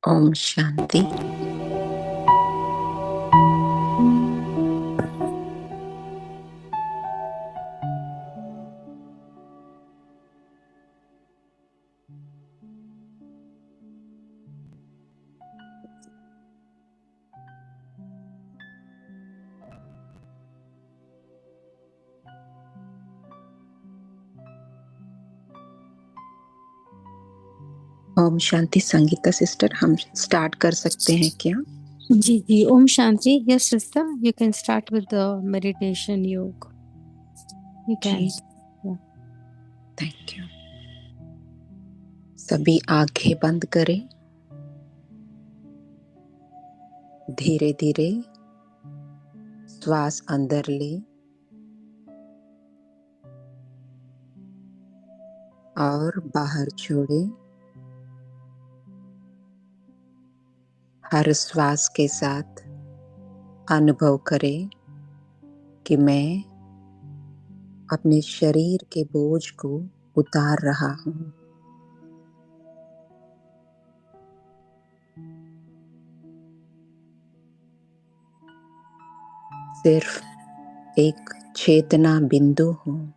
ओम शांति। ओम शांति। संगीता सिस्टर, हम स्टार्ट कर सकते हैं क्या? जी जी, ओम शांति। Yes sister, you can start with the meditation yoga. You can. Thank you. सभी आंखें बंद करें। धीरे धीरे श्वास अंदर ले और बाहर छोड़े। हर श्वास के साथ अनुभव करें कि मैं अपने शरीर के बोझ को उतार रहा हूँ। सिर्फ एक चेतना बिंदु हूँ।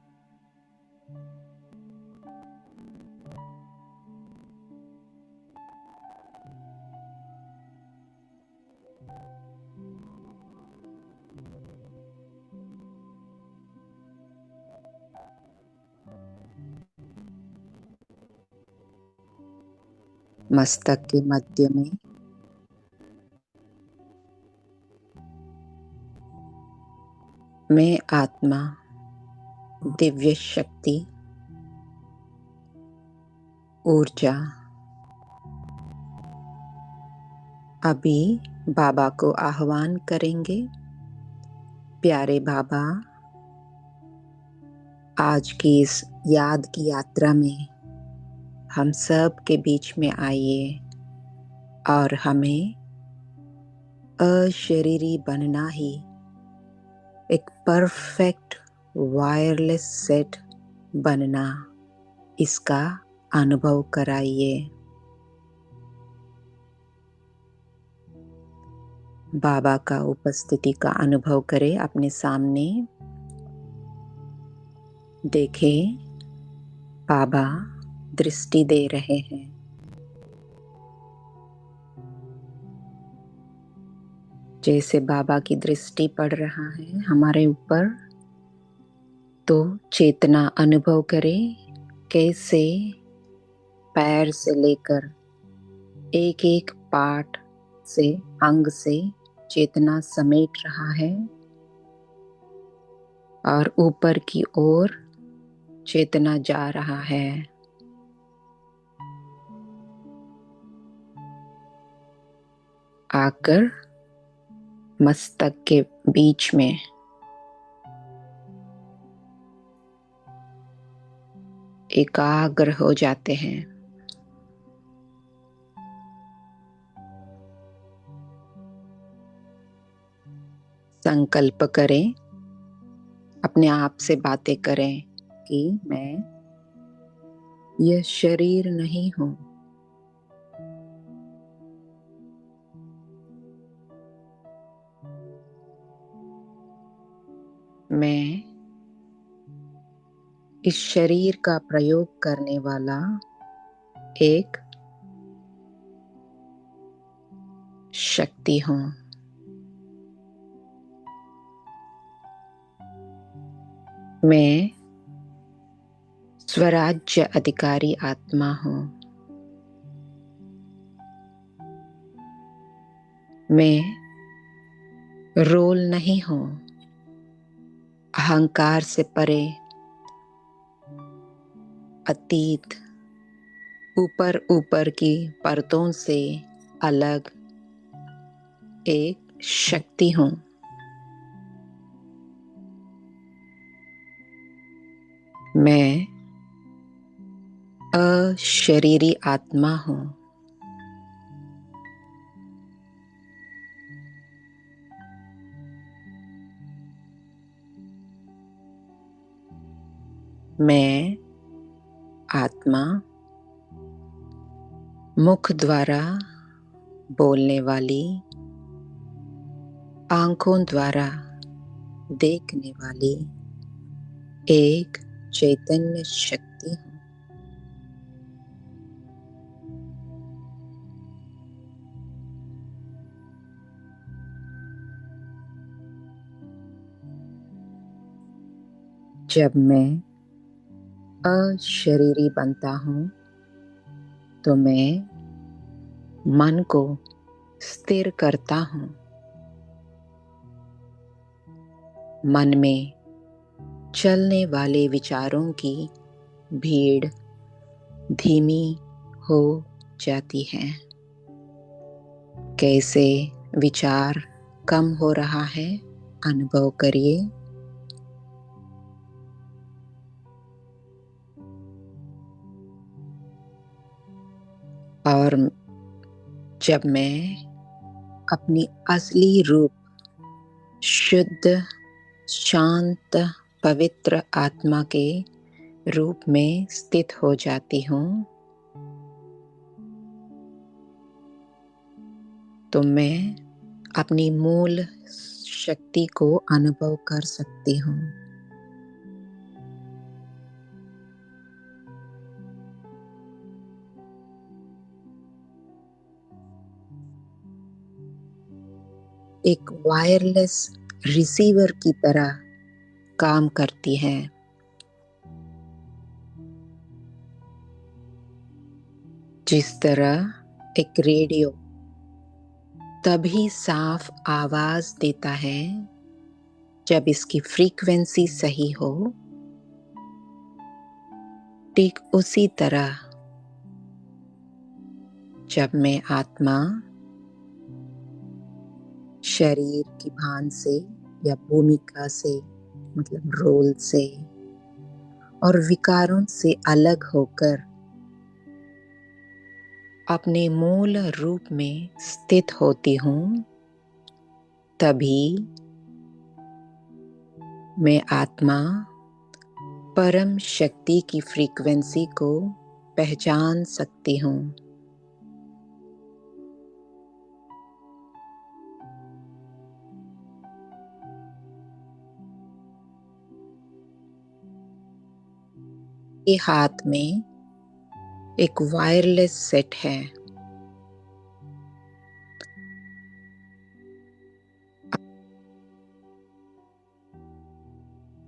मस्तक के मध्य में मैं आत्मा, दिव्य शक्ति, ऊर्जा अभी बाबा को आह्वान करेंगे। प्यारे बाबा, आज की इस याद की यात्रा में हम सब के बीच में आइए और हमें अशरीरी बनना ही एक परफेक्ट वायरलेस सेट बनना, इसका अनुभव कराइए। बाबा का उपस्थिति का अनुभव करें। अपने सामने देखें, बाबा दृष्टि दे रहे हैं। जैसे बाबा की दृष्टि पड़ रहा है हमारे ऊपर, तो चेतना अनुभव करें कैसे पैर से लेकर एक एक पार्ट से, अंग से चेतना समेट रहा है और ऊपर की ओर चेतना जा रहा है। आकर मस्तक के बीच में एकाग्र हो जाते हैं। संकल्प करें, अपने आप से बातें करें कि मैं यह शरीर नहीं हूं। मैं इस शरीर का प्रयोग करने वाला एक शक्ति हूं। मैं स्वराज्य अधिकारी आत्मा हूं। मैं रोल नहीं हूं। अहंकार से परे, अतीत, ऊपर ऊपर की परतों से अलग एक शक्ति हूं। मैं अशरीरी आत्मा हूं। मैं आत्मा मुख द्वारा बोलने वाली, आंखों द्वारा देखने वाली एक चैतन्य शक्ति हूँ। जब मैं अशरीरी बनता हूँ तो मैं मन को स्थिर करता हूँ। मन में चलने वाले विचारों की भीड़ धीमी हो जाती है। कैसे विचार कम हो रहा है अनुभव करिए। और जब मैं अपनी असली रूप, शुद्ध, शांत, पवित्र आत्मा के रूप में स्थित हो जाती हूँ तो मैं अपनी मूल शक्ति को अनुभव कर सकती हूँ। एक वायरलेस रिसीवर की तरह काम करती है। जिस तरह एक रेडियो तभी साफ आवाज देता है जब इसकी फ्रीक्वेंसी सही हो, ठीक उसी तरह जब मैं आत्मा शरीर की भान से या भूमिका से, मतलब रोल से और विकारों से अलग होकर अपने मूल रूप में स्थित होती हूँ, तभी मैं आत्मा परम शक्ति की फ्रीक्वेंसी को पहचान सकती हूँ। ये हाथ में एक वायरलेस सेट है।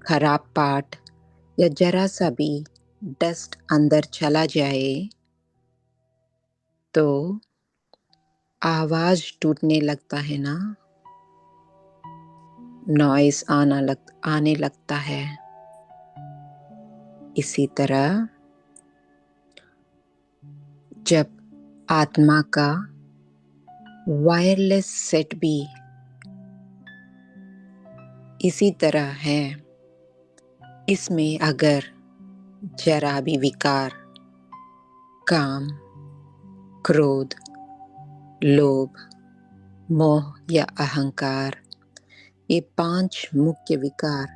खराब पार्ट या जरा सा भी डस्ट अंदर चला जाए तो आवाज टूटने लगता है ना, नॉइस आने लगता है। इसी तरह जब आत्मा का वायरलेस सेट भी इसी तरह है, इसमें अगर जरा भी विकार, काम, क्रोध, लोभ, मोह या अहंकार, ये 5 मुख्य विकार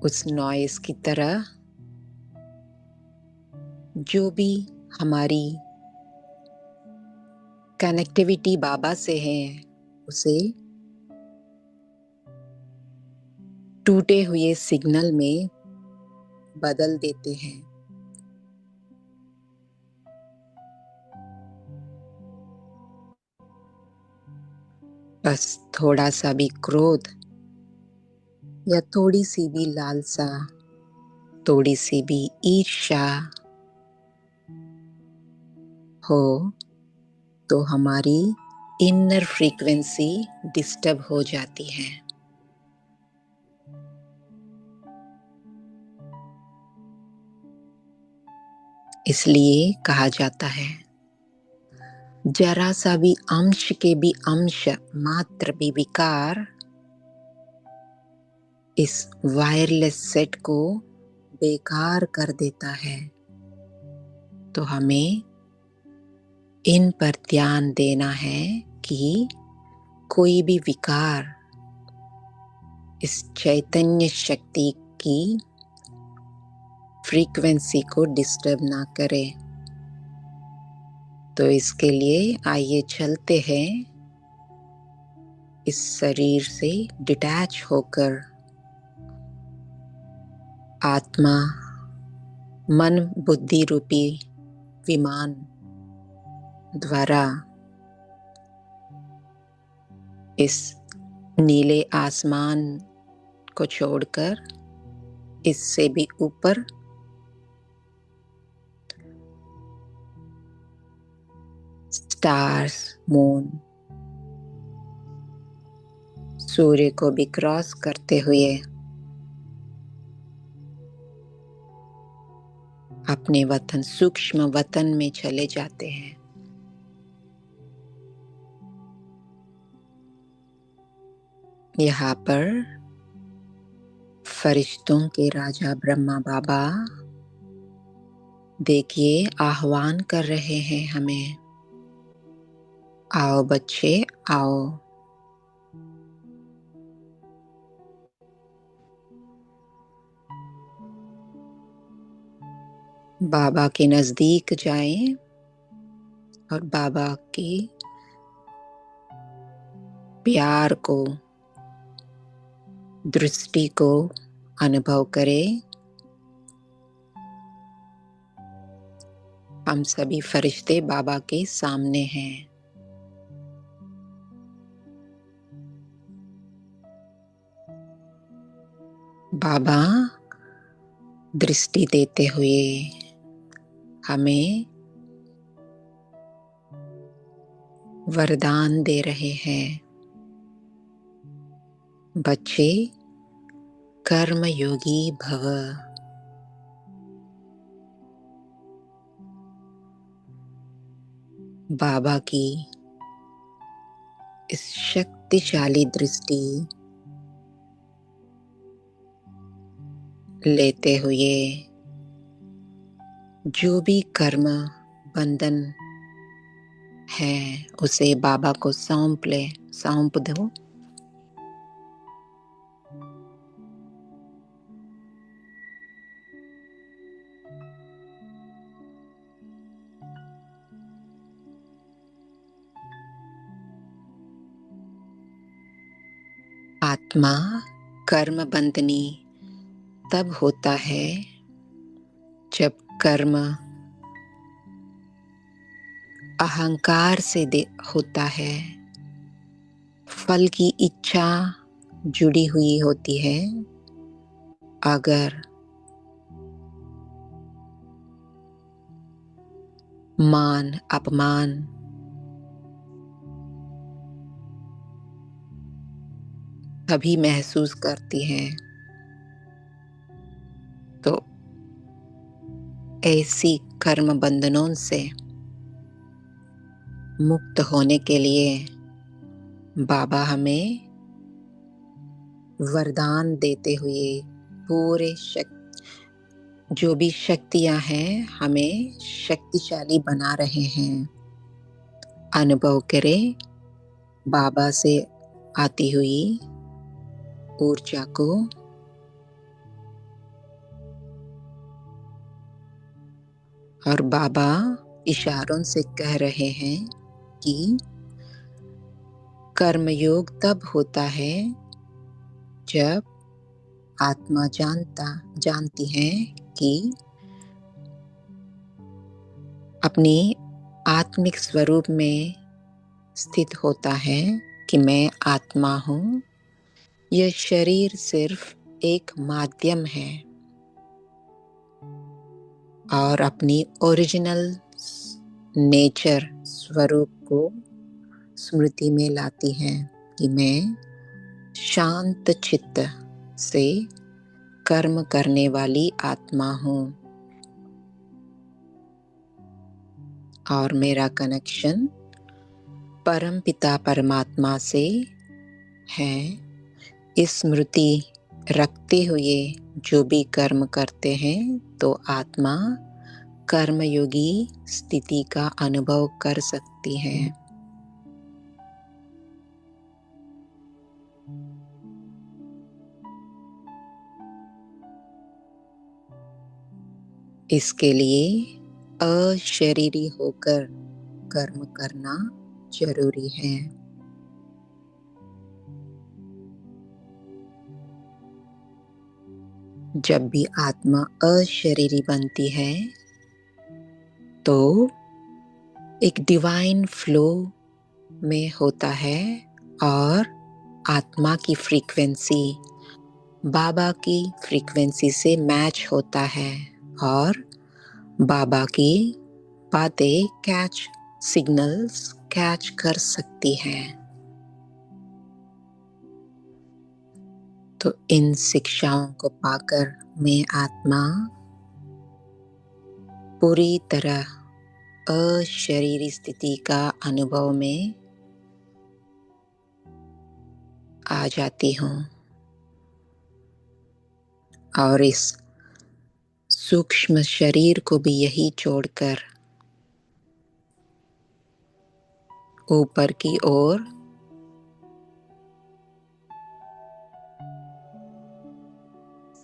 उस नॉइस की तरह जो भी हमारी कनेक्टिविटी बाबा से है उसे टूटे हुए सिग्नल में बदल देते हैं। बस थोड़ा सा भी क्रोध या थोड़ी सी भी लालसा, थोड़ी सी भी ईर्ष्या हो तो हमारी इनर फ्रीक्वेंसी डिस्टर्ब हो जाती है। इसलिए कहा जाता है जरा सा भी अंश के भी अंश मात्र भी विकार इस वायरलेस सेट को बेकार कर देता है। तो हमें इन पर ध्यान देना है कि कोई भी विकार इस चैतन्य शक्ति की फ्रीक्वेंसी को डिस्टर्ब ना करे। तो इसके लिए आइए चलते हैं इस शरीर से डिटैच होकर आत्मा मन बुद्धि रूपी विमान द्वारा इस नीले आसमान को छोड़कर इससे भी ऊपर स्टार्स, मून, सूर्य को भी क्रॉस करते हुए अपने वतन सूक्ष्म वतन में चले जाते हैं। यहाँ पर फरिश्तों के राजा ब्रह्मा बाबा देखिए आह्वान कर रहे हैं हमें, आओ बच्चे आओ। बाबा के नजदीक जाएं और बाबा की प्यार को, दृष्टि को अनुभव करें। हम सभी फरिश्ते बाबा के सामने हैं। बाबा दृष्टि देते हुए हमें वरदान दे रहे हैं, बच्चे कर्मयोगी भव। बाबा की इस शक्तिशाली दृष्टि लेते हुए जो भी कर्म बंधन है उसे बाबा को सौंप दो। आत्मा कर्म बंधनी तब होता है जब कर्म अहंकार से होता है, फल की इच्छा जुड़ी हुई होती है। अगर मान अपमान तभी महसूस करती हैं, तो ऐसी कर्म बंधनों से मुक्त होने के लिए बाबा हमें वरदान देते हुए पूरे जो भी शक्तियां हैं हमें शक्तिशाली बना रहे हैं। अनुभव करें बाबा से आती हुई ऊर्जा को। और बाबा इशारों से कह रहे हैं कि कर्मयोग तब होता है जब आत्मा जानती है कि अपनी आत्मिक स्वरूप में स्थित होता है कि मैं आत्मा हूँ, यह शरीर सिर्फ एक माध्यम है, और अपनी ओरिजिनल नेचर स्वरूप को स्मृति में लाती है कि मैं शांत चित्त से कर्म करने वाली आत्मा हूँ और मेरा कनेक्शन परम पिता परमात्मा से है। इस स्मृति रखते हुए जो भी कर्म करते हैं तो आत्मा कर्मयोगी स्थिति का अनुभव कर सकती है। इसके लिए अशरीरी होकर कर्म करना जरूरी है। जब भी आत्मा अशरीरी बनती है तो एक डिवाइन फ्लो में होता है और आत्मा की फ्रीक्वेंसी बाबा की फ्रीक्वेंसी से मैच होता है और बाबा की बातें सिग्नल्स कैच कर सकती हैं। तो इन शिक्षाओं को पाकर मैं आत्मा पूरी तरह अशरीरी स्थिति का अनुभव में आ जाती हूँ और इस सूक्ष्म शरीर को भी यही छोड़कर ऊपर की ओर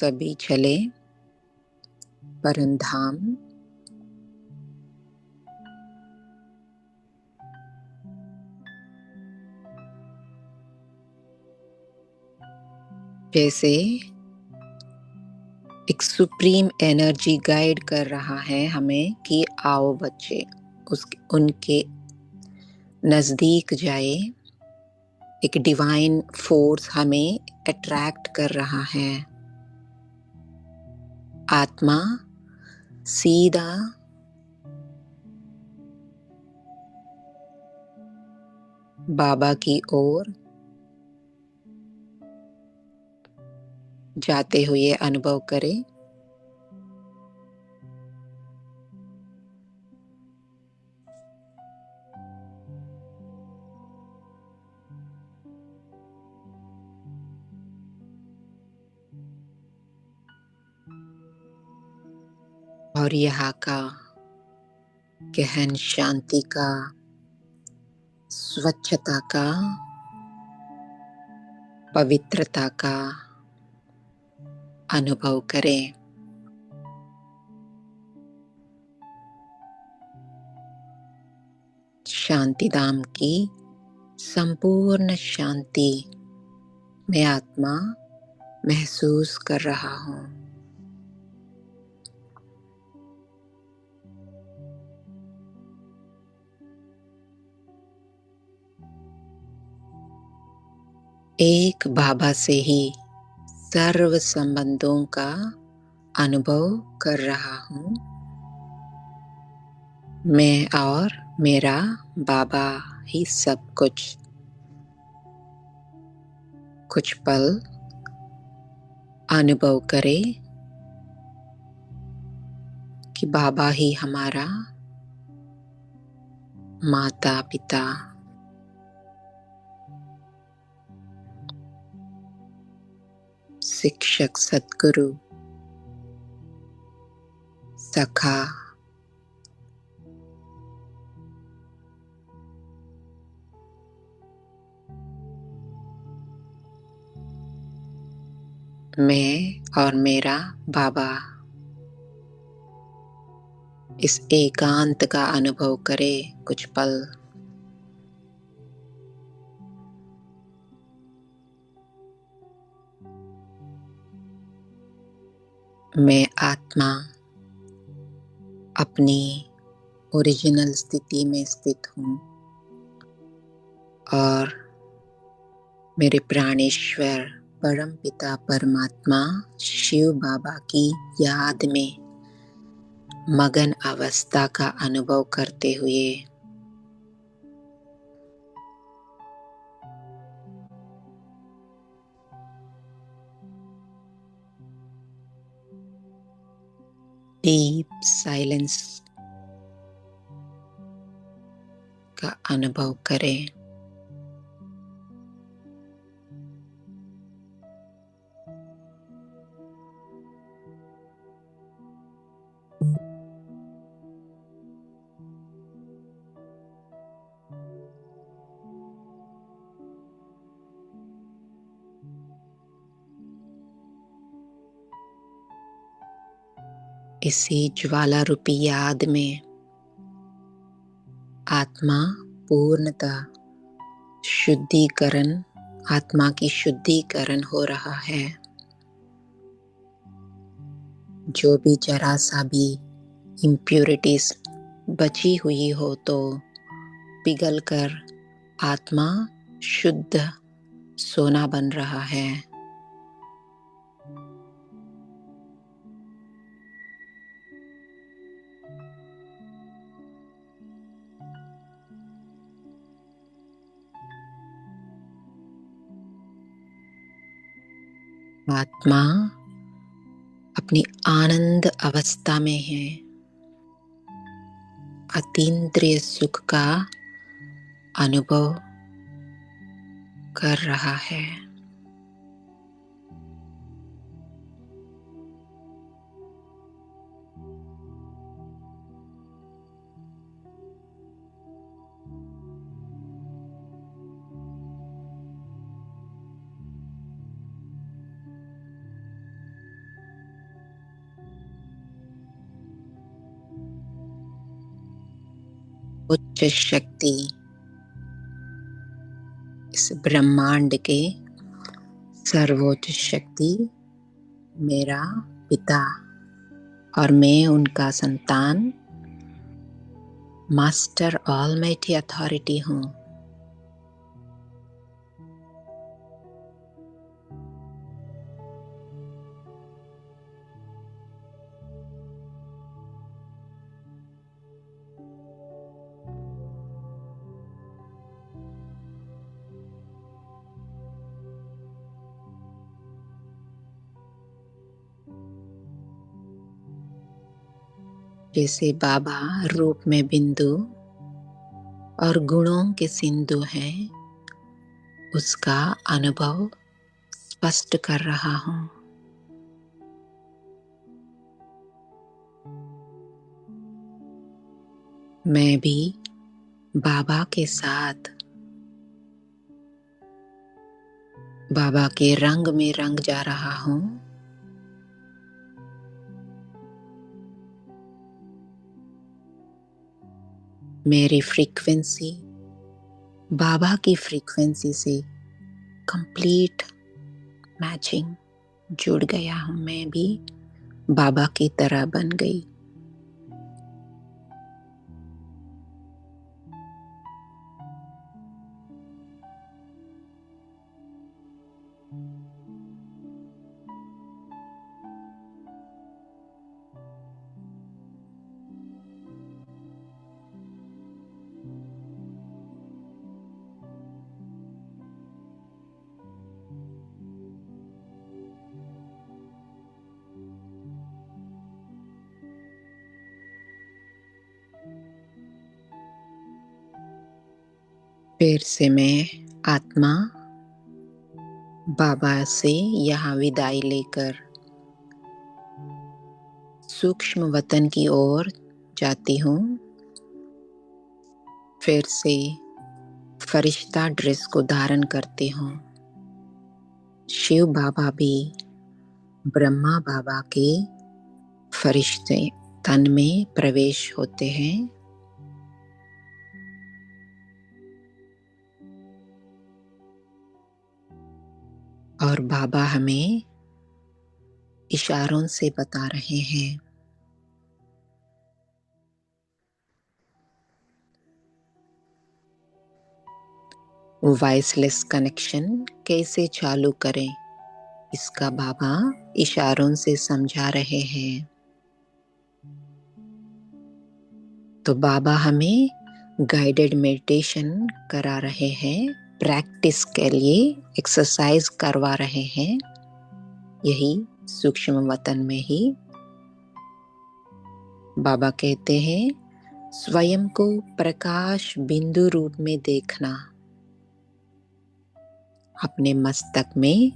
सभी चले परमधाम जैसे एक सुप्रीम एनर्जी गाइड कर रहा है हमें कि आओ बच्चे उनके नजदीक जाए। एक डिवाइन फोर्स हमें अट्रैक्ट कर रहा है। आत्मा सीधा बाबा की ओर जाते हुए अनुभव करे। और यहाँ का गहन शांति का, स्वच्छता का, पवित्रता का अनुभव करें। शांतिधाम की संपूर्ण शांति में आत्मा महसूस कर रहा हूँ। एक बाबा से ही सर्व संबंधों का अनुभव कर रहा हूँ। मैं और मेरा बाबा ही सब कुछ। कुछ पल अनुभव करें कि बाबा ही हमारा माता पिता, शिक्षक, सद्गुरु, सखा, मैं और मेरा बाबा। इस एकांत का अनुभव करें कुछ पल। मैं आत्मा अपनी ओरिजिनल स्थिति में स्थित हूँ और मेरे प्राणेश्वर परम पिता परमात्मा शिव बाबा की याद में मगन अवस्था का अनुभव करते हुए डीप साइलेंस का अनुभव करें। इसी ज्वाला रूपी याद में आत्मा पूर्णतः शुद्धिकरण, आत्मा की शुद्धिकरण हो रहा है। जो भी जरा सा भी इम्प्योरिटीज बची हुई हो तो पिघलकर आत्मा शुद्ध सोना बन रहा है। आत्मा अपनी आनंद अवस्था में है, अतीन्द्रिय सुख का अनुभव कर रहा है। उच्च शक्ति, इस ब्रह्मांड के सर्वोच्च शक्ति मेरा पिता और मैं उनका संतान मास्टर ऑलमाइटी अथॉरिटी हूँ। जैसे बाबा रूप में बिंदु और गुणों के सिंधु हैं, उसका अनुभव स्पष्ट कर रहा हूँ। मैं भी बाबा के साथ बाबा के रंग में रंग जा रहा हूँ। मेरी फ्रीक्वेंसी बाबा की फ्रीक्वेंसी से कंप्लीट मैचिंग जुड़ गया हूँ। मैं भी बाबा की तरह बन गई। फिर से मैं आत्मा बाबा से यहाँ विदाई लेकर सूक्ष्म वतन की ओर जाती हूँ। फिर से फरिश्ता ड्रेस को धारण करती हूँ। शिव बाबा भी ब्रह्मा बाबा के फरिश्ते तन में प्रवेश होते हैं। और बाबा हमें इशारों से बता रहे हैं वॉइसलेस कनेक्शन कैसे चालू करें। इसका बाबा इशारों से समझा रहे हैं। तो बाबा हमें गाइडेड मेडिटेशन करा रहे हैं, प्रैक्टिस के लिए एक्सरसाइज करवा रहे हैं, यही सूक्ष्म वतन में ही। बाबा कहते हैं स्वयं को प्रकाश बिंदु रूप में देखना, अपने मस्तक में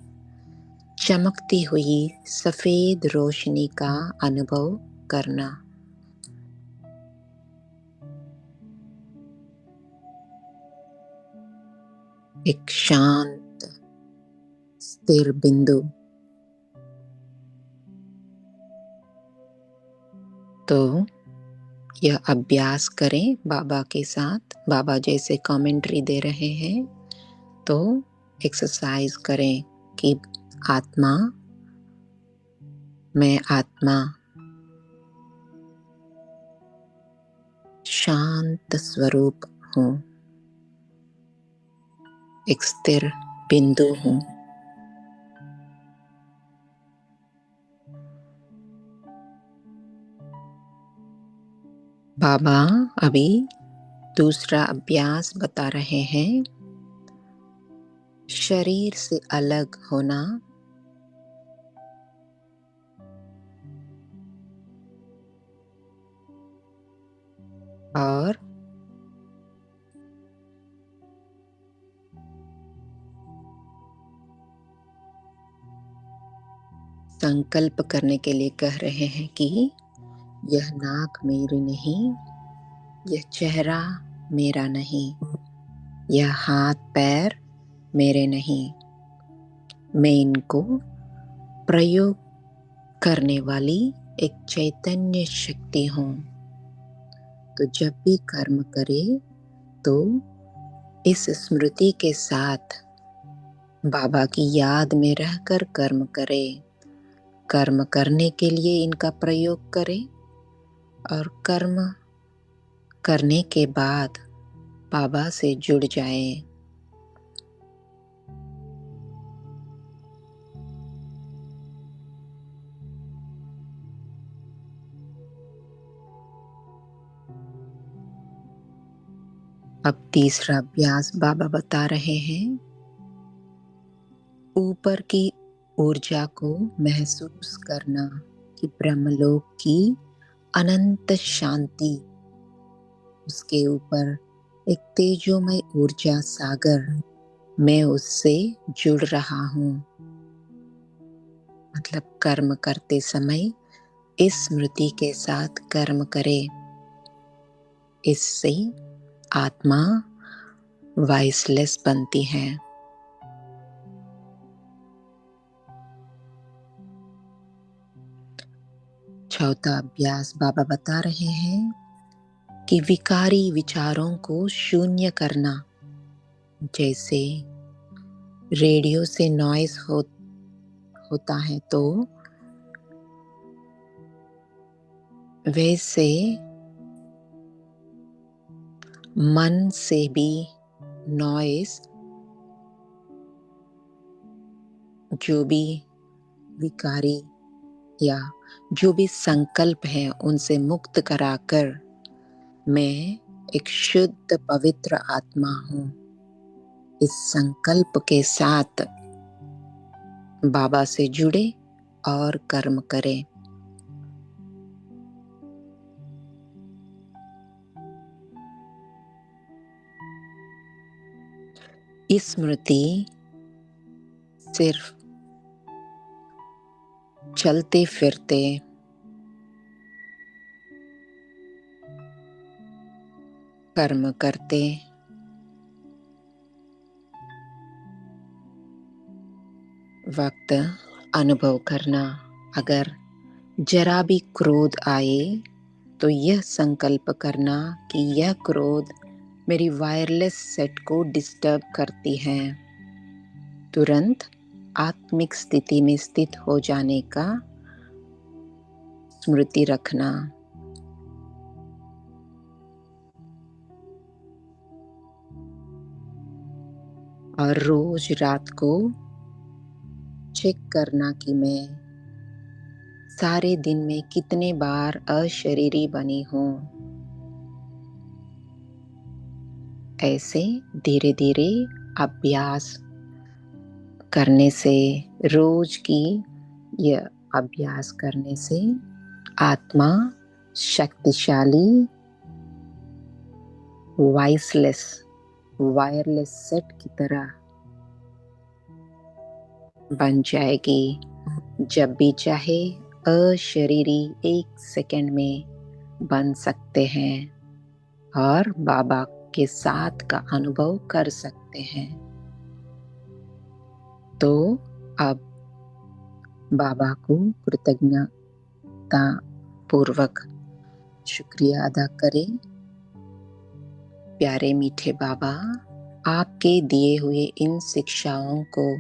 चमकती हुई सफेद रोशनी का अनुभव करना। एक शांत स्थिर बिंदु। तो यह अभ्यास करें बाबा के साथ। बाबा जैसे कमेंट्री दे रहे हैं तो एक्सरसाइज करें कि आत्मा, मैं आत्मा शांत स्वरूप हूँ, एक स्थिर बिंदु हूँ। बाबा अभी दूसरा अभ्यास बता रहे हैं, शरीर से अलग होना और संकल्प करने के लिए कह रहे हैं कि यह नाक मेरी नहीं, यह चेहरा मेरा नहीं, यह हाथ पैर मेरे नहीं, मैं इनको प्रयोग करने वाली एक चैतन्य शक्ति हूँ। तो जब भी कर्म करे तो इस स्मृति के साथ बाबा की याद में रहकर कर्म करे। कर्म करने के लिए इनका प्रयोग करें और कर्म करने के बाद बाबा से जुड़ जाएं। अब तीसरा अभ्यास बाबा बता रहे हैं, ऊपर की ऊर्जा को महसूस करना कि ब्रह्मलोक की अनंत शांति, उसके ऊपर एक तेजोमय ऊर्जा सागर, मैं उससे जुड़ रहा हूँ। मतलब कर्म करते समय इस स्मृति के साथ कर्म करें। इससे आत्मा वाइसलेस बनती है। चौथा अभ्यास बाबा बता रहे हैं कि विकारी विचारों को शून्य करना। जैसे रेडियो से नॉइज होता है तो वैसे मन से भी नॉइज, जो भी विकारी या जो भी संकल्प है उनसे मुक्त कराकर मैं एक शुद्ध पवित्र आत्मा हूँ, इस संकल्प के साथ बाबा से जुड़े और कर्म करें। इस स्मृति सिर्फ चलते फिरते कर्म करते वक्त अनुभव करना। अगर जरा भी क्रोध आए तो यह संकल्प करना कि यह क्रोध मेरी वायरलेस सेट को डिस्टर्ब करती है। तुरंत आत्मिक स्थिति में स्थित हो जाने का स्मृति रखना। और रोज रात को चेक करना कि मैं सारे दिन में कितने बार अशरीरी बनी हूँ। ऐसे धीरे धीरे अभ्यास करने से, रोज की यह अभ्यास करने से आत्मा शक्तिशाली वायरलेस सेट की तरह बन जाएगी। जब भी चाहे अशरीरी 1 सेकंड में बन सकते हैं और बाबा के साथ का अनुभव कर सकते हैं। तो अब बाबा को कृतज्ञता पूर्वक शुक्रिया अदा करें। प्यारे मीठे बाबा, आपके दिए हुए इन शिक्षाओं को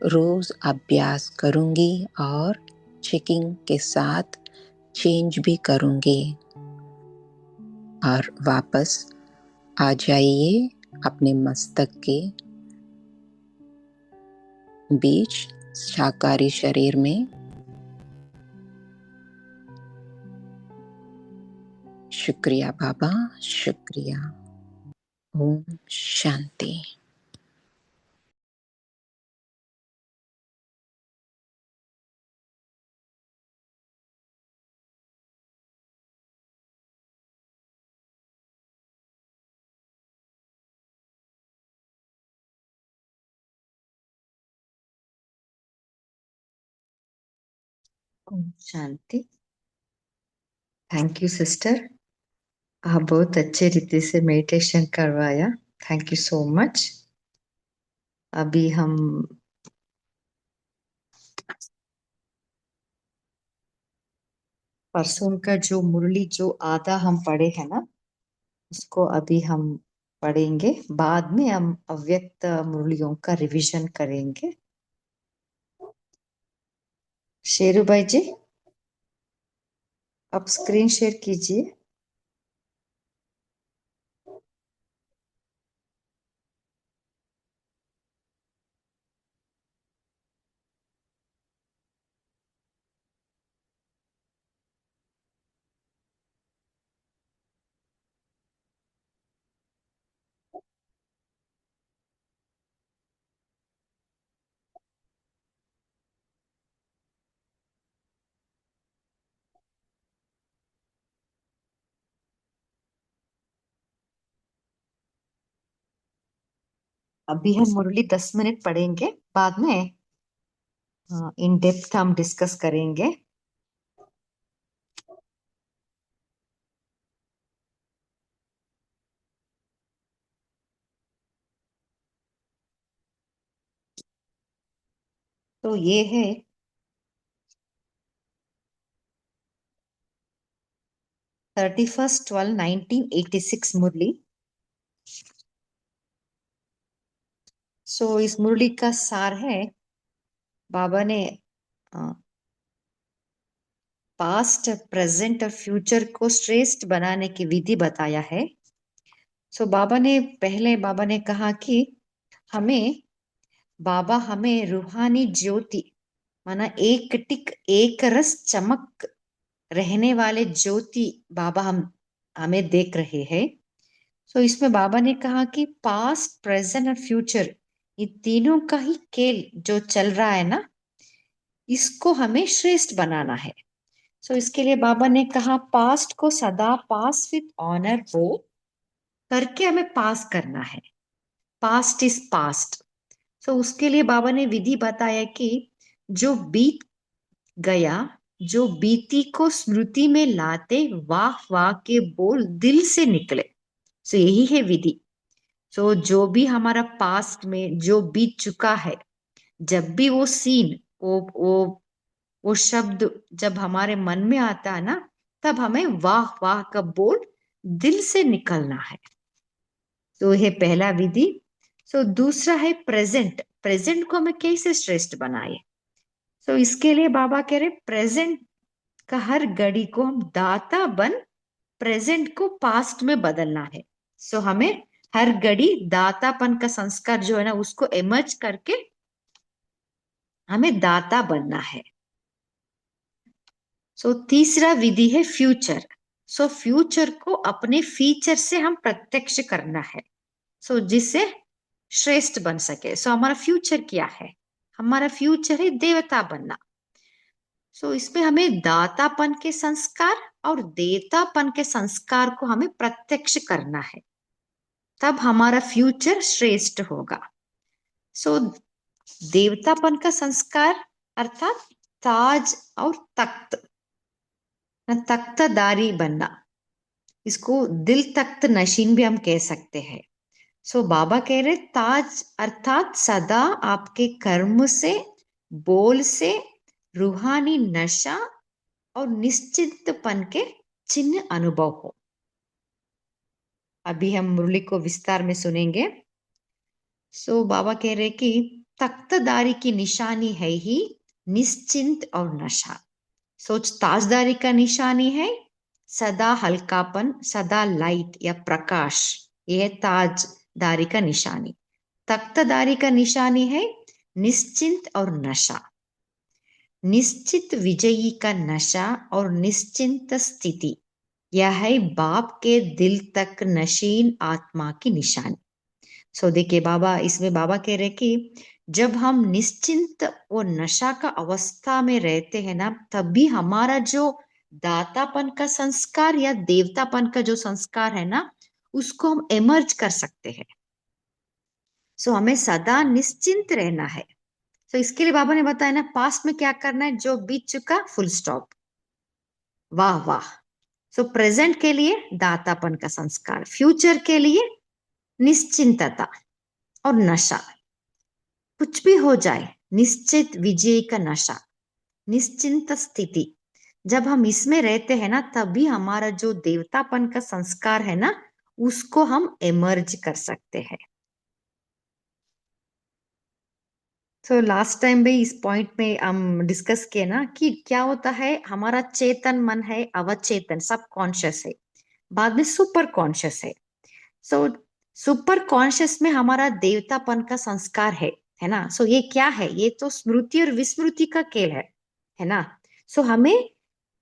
रोज अभ्यास करूंगी और चेकिंग के साथ चेंज भी करूंगी। और वापस आ जाइए अपने मस्तक के बीच शाकाहारी शरीर में। शुक्रिया बाबा, शुक्रिया। ओम शांति। ओम शांति। थैंक यू सिस्टर, आप बहुत अच्छे रीति से मेडिटेशन करवाया। Thank you so much. अभी हम परसों का जो मुरली जो आधा हम पढ़े हैं ना, उसको अभी हम पढ़ेंगे। बाद में हम अव्यक्त मुरलियों का रिवीजन करेंगे। शेरू भाई जी, आप स्क्रीन शेयर कीजिए। अभी हम मुरली 10 मिनट पढ़ेंगे, बाद में इन डेप्थ हम डिस्कस करेंगे। तो ये है 31/12/1986 मुरली। सो इस मुरली का सार है, बाबा ने पास्ट, प्रेजेंट और फ्यूचर को श्रेष्ठ बनाने की विधि बताया है। सो बाबा ने कहा कि हमें रूहानी ज्योति माना एक टिक एक रस चमक रहने वाले ज्योति बाबा हमें देख रहे हैं। सो इसमें बाबा ने कहा कि पास्ट, प्रेजेंट और फ्यूचर, ये तीनों का ही खेल जो चल रहा है ना, इसको हमें श्रेष्ठ बनाना है। सो इसके लिए बाबा ने कहा पास्ट को सदा पास विथ ऑनर हो करके हमें पास करना है। Past is past. सो उसके लिए बाबा ने विधि बताया कि जो बीत गया, जो बीती को स्मृति में लाते वाह वाह के बोल दिल से निकले। सो यही है विधि। सो जो भी हमारा पास्ट में जो बीत चुका है, जब भी वो सीन, वो शब्द जब हमारे मन में आता है ना, तब हमें वाह वाह का बोल दिल से निकलना है। तो ये पहला विधि। सो दूसरा है प्रेजेंट। प्रेजेंट को हमें कैसे श्रेष्ठ बनाए? सो इसके लिए बाबा कह रहे प्रेजेंट का हर घड़ी को हम दाता बन प्रेजेंट को पास्ट में बदलना है। सो हमें हर घड़ी दातापन का संस्कार जो है ना, उसको इमर्ज करके हमें दाता बनना है। सो तीसरा विधि है फ्यूचर। सो फ्यूचर को अपने फीचर से हम प्रत्यक्ष करना है, सो जिससे श्रेष्ठ बन सके। सो हमारा फ्यूचर क्या है? हमारा फ्यूचर है देवता बनना। सो इसमें हमें दातापन के संस्कार और देवतापन के संस्कार को हमें प्रत्यक्ष करना है, तब हमारा फ्यूचर श्रेष्ठ होगा। सो देवतापन का संस्कार अर्थात ताज और तख्त, तख्तदारी बनना, इसको दिल तख्त नशीन भी हम कह सकते हैं। सो बाबा कह रहे ताज अर्थात सदा आपके कर्म से, बोल से रूहानी नशा और निश्चितपन के चिन्ह अनुभव हो। अभी हम मुरली को विस्तार में सुनेंगे। सो बाबा कह रहे कि तख्तदारी की निशानी है ही निश्चिंत और नशा। सोच ताजदारी का निशानी है सदा हल्कापन, सदा लाइट या प्रकाश, यह है ताजदारी का निशानी। तख्तदारी का निशानी है निश्चिंत और नशा। निश्चित विजयी का नशा और निश्चिंत स्थिति, यह है बाप के दिल तक नशीन आत्मा की निशानी। सो देखिए बाबा, इसमें बाबा कह रहे कि जब हम निश्चिंत और नशा का अवस्था में रहते हैं ना, तभी हमारा जो दातापन का संस्कार या देवतापन का जो संस्कार है ना, उसको हम एमर्ज कर सकते हैं। सो हमें सदा निश्चिंत रहना है। सो इसके लिए बाबा ने बताया ना, पास्ट में क्या करना है, जो बीत चुका फुल स्टॉप। वाह वाह। सो प्रेजेंट के लिए दातापन का संस्कार, फ्यूचर के लिए निश्चिंतता और नशा। कुछ भी हो जाए, निश्चित विजय का नशा, निश्चिंत स्थिति। जब हम इसमें रहते हैं ना, तभी हमारा जो देवतापन का संस्कार है ना, उसको हम एमर्ज कर सकते हैं। तो लास्ट टाइम भी इस पॉइंट में हम डिस्कस किए ना कि क्या होता है, हमारा चेतन मन है, अवचेतन सब कॉन्शियस है, बाद में सुपर कॉन्शियस है। सो सुपर कॉन्शियस में हमारा देवतापन का संस्कार है ना। सो ये क्या है, ये तो स्मृति और विस्मृति का खेल है ना। सो हमें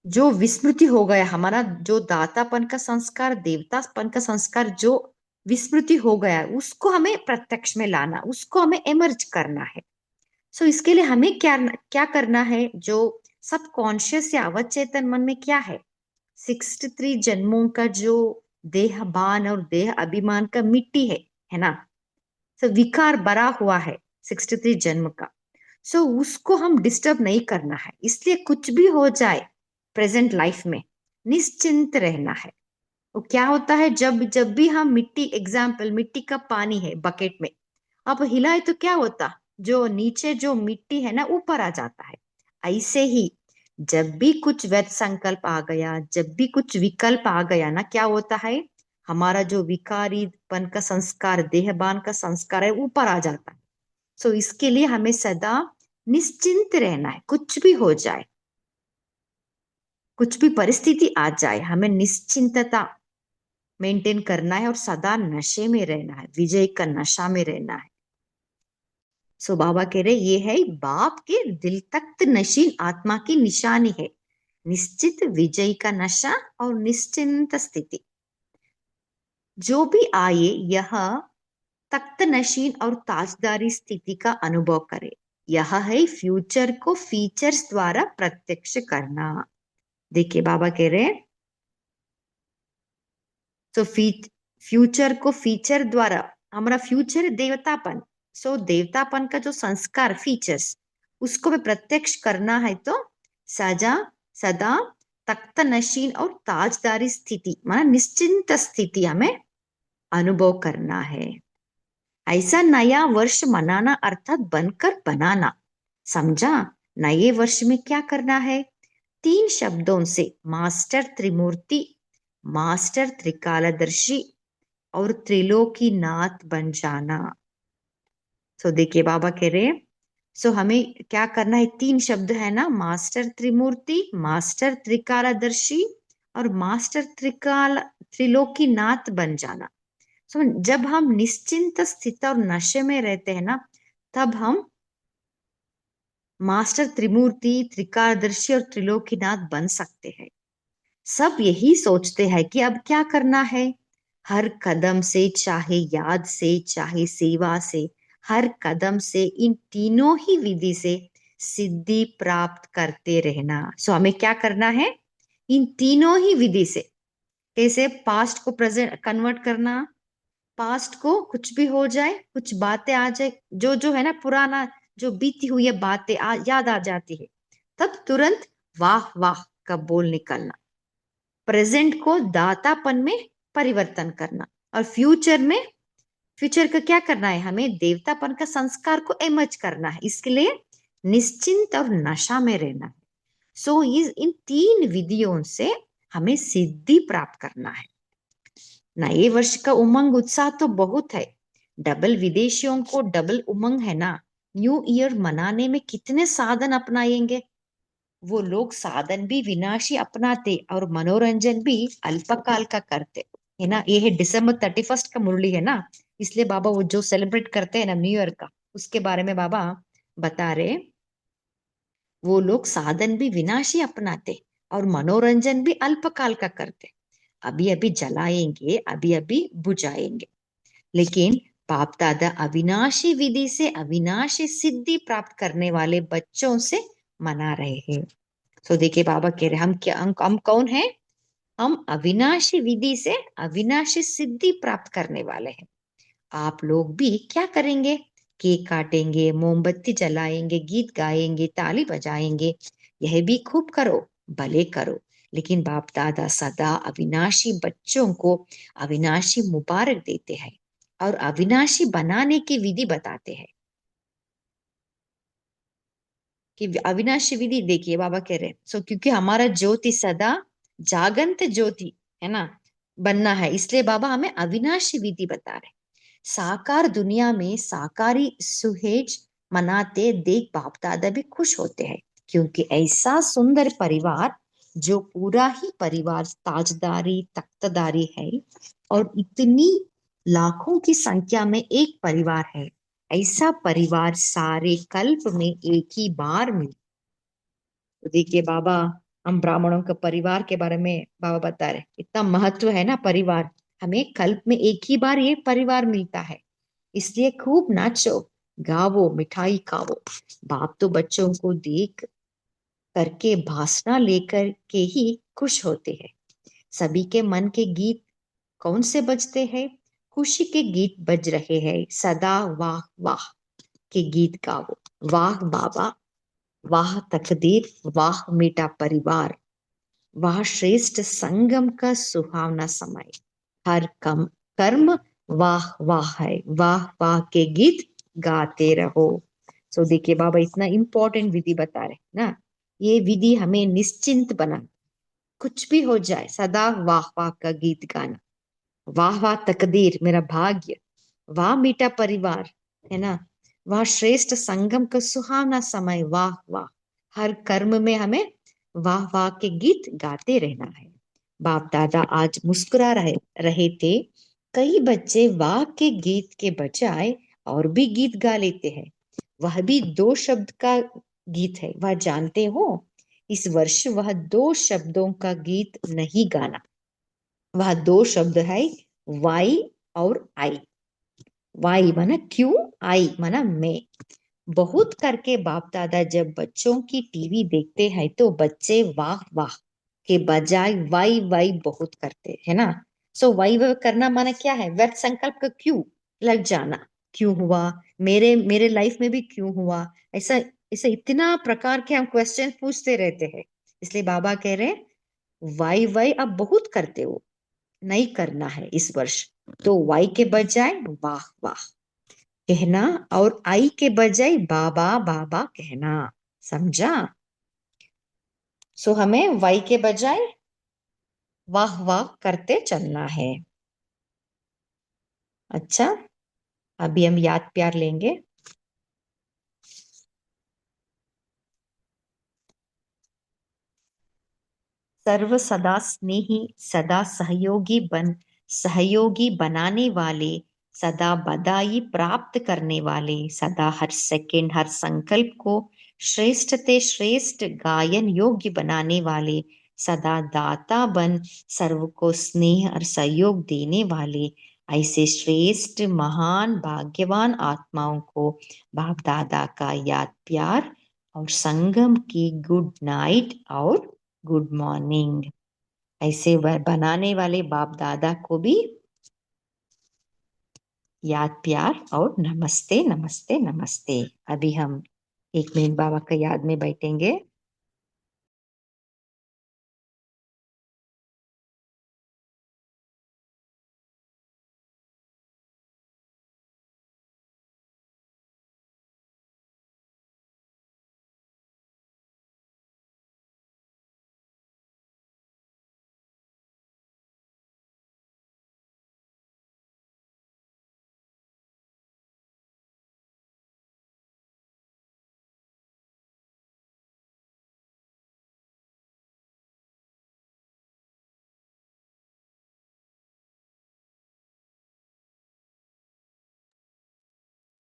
जो विस्मृति हो गया, हमारा जो दातापन का संस्कार, देवतापन का संस्कार जो विस्मृति हो गया, उसको हमें प्रत्यक्ष में लाना, उसको हमें एमर्ज करना है। सो इसके लिए हमें क्या क्या करना है, जो सब कॉन्शियस या अवचेतन मन में क्या है, 63 जन्मों का जो देह भान और देह अभिमान का मिट्टी है ना। सो विकार भरा हुआ है 63 जन्म का। सो उसको हम डिस्टर्ब नहीं करना है। इसलिए कुछ भी हो जाए प्रेजेंट लाइफ में निश्चिंत रहना है। वो क्या होता है, जब जब भी हम मिट्टी, एग्जाम्पल मिट्टी का पानी है बकेट में, अब हिलाए तो क्या होता, जो नीचे जो मिट्टी है ना, ऊपर आ जाता है। ऐसे ही जब भी कुछ वैध संकल्प आ गया, जब भी कुछ विकल्प आ गया ना, क्या होता है, हमारा जो विकारीपन का संस्कार, देहबान का संस्कार है, ऊपर आ जाता है। सो इसके लिए हमें सदा निश्चिंत रहना है। कुछ भी हो जाए, कुछ भी परिस्थिति आ जाए, हमें निश्चिंतता मेंटेन करना है और सदा नशे में रहना है, विजय का नशा में रहना है। सो बाबा कह रहे ये है बाप के दिल तख्त नशीन आत्मा की निशानी है, निश्चित विजय का नशा और निश्चिंत स्थिति। जो भी आए यह तख्त नशीन और ताजदारी स्थिति का अनुभव करे। यह है फ्यूचर को फीचर्स द्वारा प्रत्यक्ष करना। देखिए बाबा कह रहे हैं, तो फ्यूचर को फीचर द्वारा, हमारा फ्यूचर है देवतापन। सो देवतापन का जो संस्कार, फीचर्स, उसको भी प्रत्यक्ष करना है, तो सजा सदा तख्त नशीन और ताजदारी स्थिति, माना निश्चिंत स्थिति हमें अनुभव करना है। ऐसा नया वर्ष मनाना अर्थात बनकर बनाना। समझा, नए वर्ष में क्या करना है, 3 शब्दों से मास्टर त्रिमूर्ति, मास्टर त्रिकालदर्शी और त्रिलोकीनाथ बन जाना। सो देखिए बाबा कह रहे हैं, सो हमें क्या करना है, 3 शब्द है ना, मास्टर त्रिमूर्ति, मास्टर त्रिकालदर्शी और मास्टर त्रिलोकीनाथ बन जाना। सो जब हम निश्चिंत स्थित और नशे में रहते हैं ना, तब हम मास्टर त्रिमूर्ति, त्रिकालदर्शी और त्रिलोकीनाथ बन सकते हैं। सब यही सोचते हैं कि अब क्या करना है, हर कदम से, चाहे याद से, चाहे सेवा से, हर कदम से इन तीनों ही विधि से सिद्धि प्राप्त करते रहना। सो हमें क्या करना है, इन तीनों ही विधि से, कैसे पास्ट को प्रेजेंट कन्वर्ट करना, पास्ट को कुछ भी हो जाए, कुछ बातें आ जाए, जो जो है ना पुराना जो बीती हुई है बातें याद आ जाती है, तब तुरंत वाह वाह का बोल निकलना। प्रेजेंट को दातापन में परिवर्तन करना, और फ्यूचर का क्या करना है, हमें देवतापन का संस्कार को एमर्ज करना है। इसके लिए निश्चिंत और नशा में रहना है। सो इन 3 विधियों से हमें सिद्धि प्राप्त करना है। नए वर्ष का उमंग उत्साह तो बहुत है, डबल विदेशियों को डबल उमंग है ना। न्यू ईयर मनाने में कितने साधन अपनाएंगे। वो लोग साधन भी विनाशी अपनाते और मनोरंजन भी अल्पकाल का करते है ना। ये है December 31 का मुरली है ना, इसलिए बाबा वो जो सेलिब्रेट करते हैं ना न्यू ईयर का, उसके बारे में बाबा बता रहे। वो लोग साधन भी विनाशी अपनाते और मनोरंजन भी अल्पकाल का करते। अभी अभी जलाएंगे, अभी अभी बुझाएंगे, लेकिन बाप दादा अविनाशी विधि से अविनाशी सिद्धि प्राप्त करने वाले बच्चों से मना रहे हैं। तो देखिए बाबा कह रहे हम क्या, हम कौन है? हम अविनाशी विधि से अविनाशी सिद्धि प्राप्त करने वाले हैं। आप लोग भी क्या करेंगे? केक काटेंगे, मोमबत्ती जलाएंगे, गीत गाएंगे, ताली बजाएंगे। यह भी खूब करो, भले करो, लेकिन बाप दादा सदा अविनाशी बच्चों को अविनाशी मुबारक देते हैं और अविनाशी बनाने की विधि बताते हैं। कि अविनाशी विधि देखिए बाबा कह रहे सो क्योंकि हमारा ज्योति सदा जागंत ज्योति है ना बनना है, इसलिए बाबा हमें अविनाशी विधि बता रहे। साकार दुनिया में साकारी सुहेज मनाते देख बाप दादा भी खुश होते हैं, क्योंकि ऐसा सुंदर परिवार जो पूरा ही परिवार ताजदारी तख्तदारी है और इतनी लाखों की संख्या में एक परिवार है, ऐसा परिवार सारे कल्प में एक ही बार मिले। तो देखिए बाबा हम ब्राह्मणों के परिवार के बारे में बाबा बता रहे, इतना महत्व है ना परिवार। हमें कल्प में एक ही बार ये परिवार मिलता है, इसलिए खूब नाचो गावो मिठाई खाओ। बाप तो बच्चों को देख करके भाषण लेकर के ही खुश होते हैं। सभी के मन के गीत कौन से बजते हैं? खुशी के गीत बज रहे हैं, सदा वाह वाह के गीत गाओ। वाह बाबा, वाह तकदीर, वाह मीठा परिवार, वाह श्रेष्ठ संगम का सुहावना समय। हर कम कर्म वाह वाह है, वाह वाह के गीत गाते रहो। सो देखिए बाबा इतना इंपॉर्टेंट विधि बता रहे ना, ये विधि हमें निश्चिंत बना, कुछ भी हो जाए सदा वाह वाह का गीत गाना। वाह वाह तकदीर मेरा भाग्य, वाह मीठा परिवार है ना, वाह श्रेष्ठ संगम का सुहावना समय, वाह वाह। हर कर्म में हमें वाह वाह के गीत गाते रहना है। बाप दादा आज मुस्कुरा रहे थे। कई बच्चे वाह के गीत के बजाय और भी गीत गा लेते हैं। वह भी 2 शब्द का गीत है, वह जानते हो? इस वर्ष वह 2 शब्दों का गीत नहीं गाना। वह 2 शब्द है, वाई और आई। वाई माना क्यों, आई माना मैं। बहुत करके बाप दादा जब बच्चों की टीवी देखते हैं तो बच्चे वाह वाह के बजाय वाई वाई बहुत करते है ना। सो वाई वाई करना माना क्या है? व्यर्थ संकल्प का क्यों लग जाना, क्यों हुआ, मेरे मेरे लाइफ में भी क्यों हुआ, ऐसा ऐसा इतना प्रकार के हम क्वेश्चन पूछते रहते हैं। इसलिए बाबा कह रहे हैं वाई वाई अब बहुत करते हो, नहीं करना है इस वर्ष। तो वाई के बजाय वाह वाह कहना और आई के बजाय बाबा बाबा कहना, समझा? सो हमें वाई के बजाय वाह वाह करते चलना है। अच्छा, अभी हम याद प्यार लेंगे। सर्व सदा स्नेही, सदा सहयोगी बनाने वाले, सदा बधाई प्राप्त करने वाले, सदा हर सेकंड हर संकल्प को श्रेष्ठ ते श्रेष्ठ गायन योग्य बनाने वाले, सदा दाता बन सर्व को स्नेह और सहयोग देने वाले, ऐसे श्रेष्ठ महान भाग्यवान आत्माओं को बाप दादा का याद प्यार और संगम की गुड नाइट और गुड मॉर्निंग। ऐसे वह बनाने वाले बाप दादा को भी याद प्यार और नमस्ते नमस्ते नमस्ते। अभी हम 1 मिनट बाबा का याद में बैठेंगे।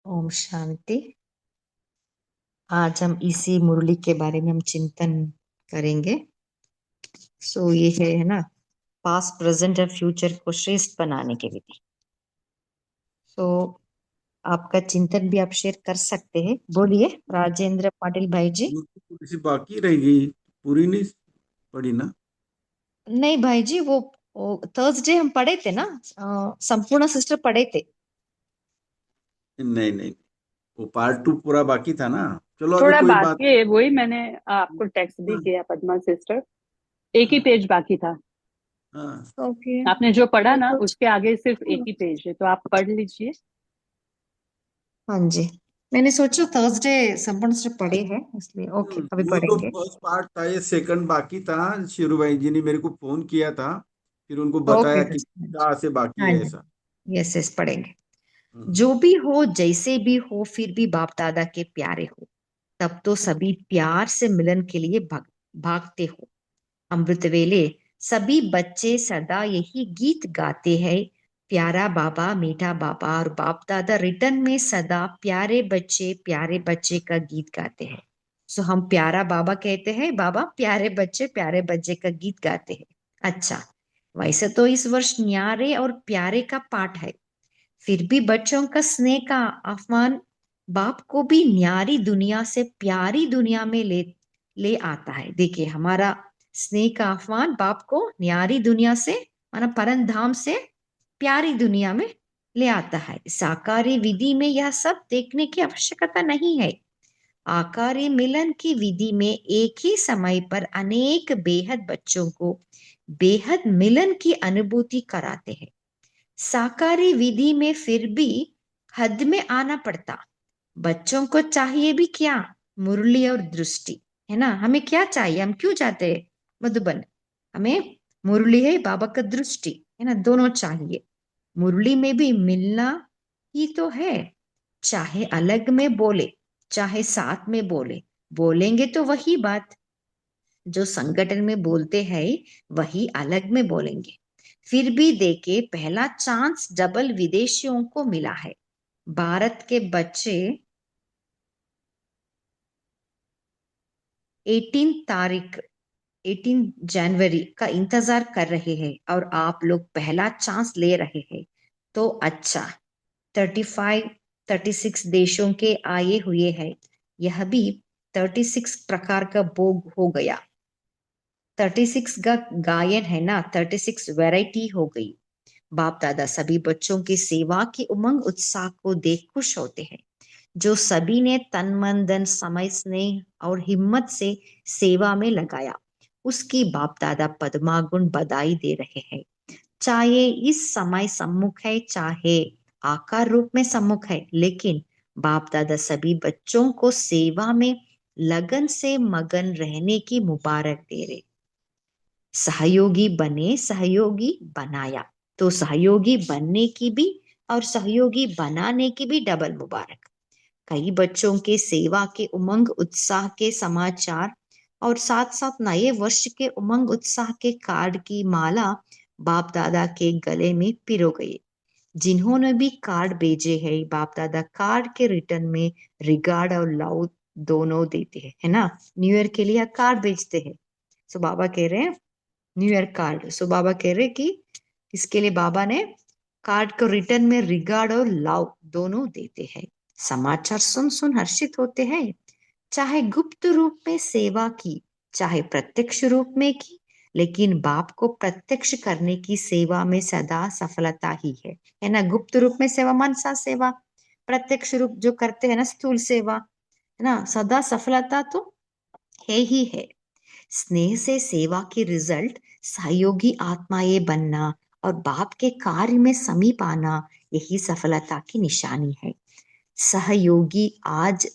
ओम शांति। आज हम इसी मुरली के बारे में हम चिंतन करेंगे। ये है ना, पास्ट प्रेजेंट और फ्यूचर को श्रेष्ठ बनाने की विधि। आपका चिंतन भी आप शेयर कर सकते हैं। बोलिए राजेंद्र पाटिल भाई जी। वो तो थोड़ी सी बाकी रह गई, पूरी नहीं पड़ी ना। नहीं भाई जी, वो थर्सडे हम पढ़े थे ना, संपूर्ण सिस्टर पढ़े थे। नहीं नहीं, वो पार्ट 2 पूरा बाकी था ना। चलो अभी थोड़ा कोई बात बाकी है, वही मैंने आपको टेक्स्ट भी हाँ, किया पद्मा सिस्टर। एक ही हाँ, पेज बाकी था। हाँ, ओके। आपने जो पढ़ा ना उसके आगे सिर्फ एक ही पेज है, तो आप पढ़ लीजिए। हाँ जी, मैंने सोचा थर्सडे संपूर्ण सिस्टर पढ़े हैं इसलिए ओके अभी वो तो पढ़ेंगे। फर्स्ट पार्ट था, ये सेकंड बाकी था। शिरू भाई जी ने मेरे को फोन किया था, फिर उनको ओके बताया कि सिस्टर। कहाँ से बाकी हाँ है जी, ऐसा। यस यस पढ़ेंगे। हम्म, जो भी हो जैसे भी हो फिर भी बाप दादा के प्यारे हो, तब तो सभी प्यार से मिलन के लिए भागते हो। अमृत वेले सभी बच्चे सदा यही गीत गाते हैं, प्यारा बाबा मीठा बाबा। और बाप दादा रिटर्न में सदा प्यारे बच्चे का गीत गाते हैं। हम प्यारा बाबा कहते हैं, बाबा प्यारे बच्चे का गीत गाते हैं। अच्छा, वैसे तो इस वर्ष न्यारे और प्यारे का पाठ है, फिर भी बच्चों का स्नेह का आह्वान बाप को भी न्यारी दुनिया से प्यारी दुनिया में ले आता है। देखिए, हमारा स्नेह का आह्वान बाप को न्यारी दुनिया से माना परम धाम से प्यारी दुनिया में ले आता है। साकारी विधि में यह सब देखने की आवश्यकता नहीं है। आकारी मिलन की विधि में एक ही समय पर अनेक बेहद बच्चों को बेहद मिलन की अनुभूति कराते हैं। साकारी विधि में फिर भी हद में आना पड़ता। बच्चों को चाहिए भी क्या? मुरली और दृष्टि, है ना। हमें क्या चाहिए? हम क्यों जाते हैं मधुबन? हमें मुरली है, बाबा का दृष्टि है ना, दोनों चाहिए। मुरली में भी मिलना ही तो है, चाहे अलग में बोले चाहे साथ में बोले, बोलेंगे तो वही बात। जो संगठन में बोलते हैं वही अलग में बोलेंगे। फिर भी देखे, पहला चांस डबल विदेशियों को मिला है। भारत के बच्चे 18 तारीख 18 जनवरी का इंतजार कर रहे हैं और आप लोग पहला चांस ले रहे हैं। तो अच्छा, 36 देशों के आए हुए हैं। यह भी 36 प्रकार का भोग हो गया। 36 का गायन है ना, 36 वैरायटी हो गई। बाप दादा सभी बच्चों की सेवा की उमंग उत्साह को देख खुश होते हैं। जो सभी ने तन मन धन समय स्नेह और हिम्मत से सेवा में लगाया, उसकी बाप दादा पद्मा गुण बधाई दे रहे हैं। चाहे इस समय सम्मुख है चाहे आकार रूप में सम्मुख है, लेकिन बाप दादा सभी बच्चों को सेवा में लगन से मगन रहने की मुबारक दे रहे। सहयोगी बने, सहयोगी बनाया, तो सहयोगी बनने की भी और सहयोगी बनाने की भी डबल मुबारक। कई बच्चों के सेवा के उमंग उत्साह के समाचार और साथ साथ नए वर्ष के उमंग उत्साह के कार्ड की माला बाप दादा के गले में पिरो गई। जिन्होंने भी कार्ड भेजे हैं, बाप दादा कार्ड के रिटर्न में रिगार्ड और लव दोनों देते हैं, है ना। न्यू ईयर के लिए कार्ड भेजते हैं। बाबा कह रहे हैं न्यू ईयर कार्ड। बाबा कह रहे कि इसके लिए बाबा ने कार्ड को रिटर्न में रिगार्ड और लव दोनों देते हैं। समाचार सुन सुन हर्षित होते हैं। चाहे गुप्त रूप में सेवा की चाहे प्रत्यक्ष रूप में की, लेकिन बाप को प्रत्यक्ष करने की सेवा में सदा सफलता ही है ना। गुप्त रूप में सेवा मनसा सेवा, प्रत्यक्ष रूप जो करते हैं ना स्थूल सेवा, है ना, सदा सफलता तो है ही है। स्नेह से सेवा की रिजल्ट सहयोगी आत्माएं बनना और बाप के कार्य में समीप आना, यही सफलता की निशानी है। सहयोगी आज